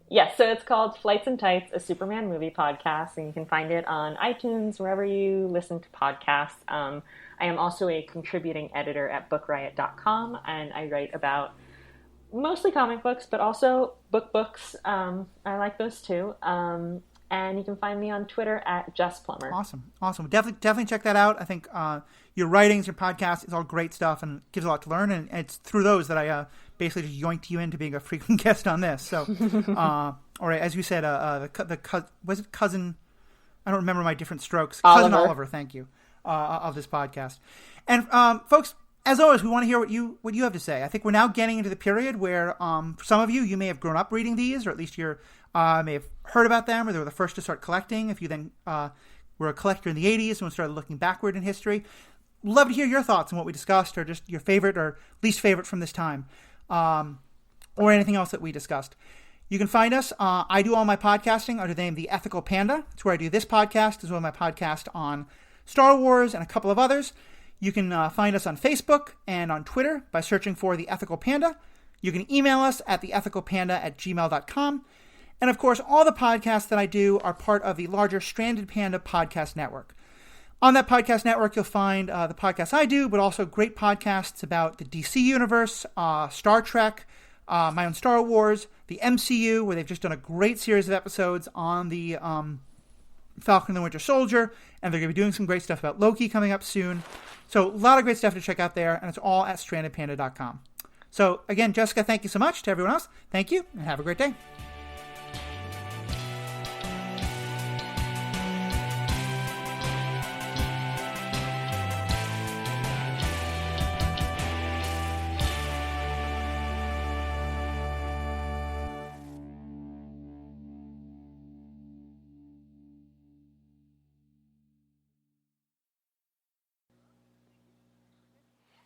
Yes, so it's called Flights and Tights, a Superman movie podcast, and you can find it on iTunes, wherever you listen to podcasts. I am also a contributing editor at bookriot.com, and I write about mostly comic books, but also books. I like those too. And you can find me on Twitter at JessPlummer. Awesome. Definitely check that out. I think your writings, your podcast is all great stuff and gives a lot to learn. And it's through those that I basically just yoinked you into being a frequent guest on this. So, or as you said, was it cousin? I don't remember my different strokes. Oliver. Cousin Oliver, thank you, of this podcast. And folks, as always, we want to hear what you have to say. I think we're now getting into the period where for some of you may have grown up reading these, or at least you're may have heard about them, or they were the first to start collecting. If you then were a collector in the 80s and started looking backward in history, love to hear your thoughts on what we discussed, or just your favorite or least favorite from this time, or anything else that we discussed. You can find us. I do all my podcasting under the name The Ethical Panda. It's where I do this podcast, as well as my podcast on Star Wars and a couple of others. You can find us on Facebook and on Twitter by searching for The Ethical Panda. You can email us at theethicalpanda@gmail.com. And of course, all the podcasts that I do are part of the larger Stranded Panda podcast network. On that podcast network, you'll find the podcasts I do, but also great podcasts about the DC universe, Star Trek, my own Star Wars, the MCU, where they've just done a great series of episodes on the Falcon and the Winter Soldier, and they're going to be doing some great stuff about Loki coming up soon. So a lot of great stuff to check out there, and it's all at strandedpanda.com. So again, Jessica, thank you so much. To everyone else, thank you, and have a great day.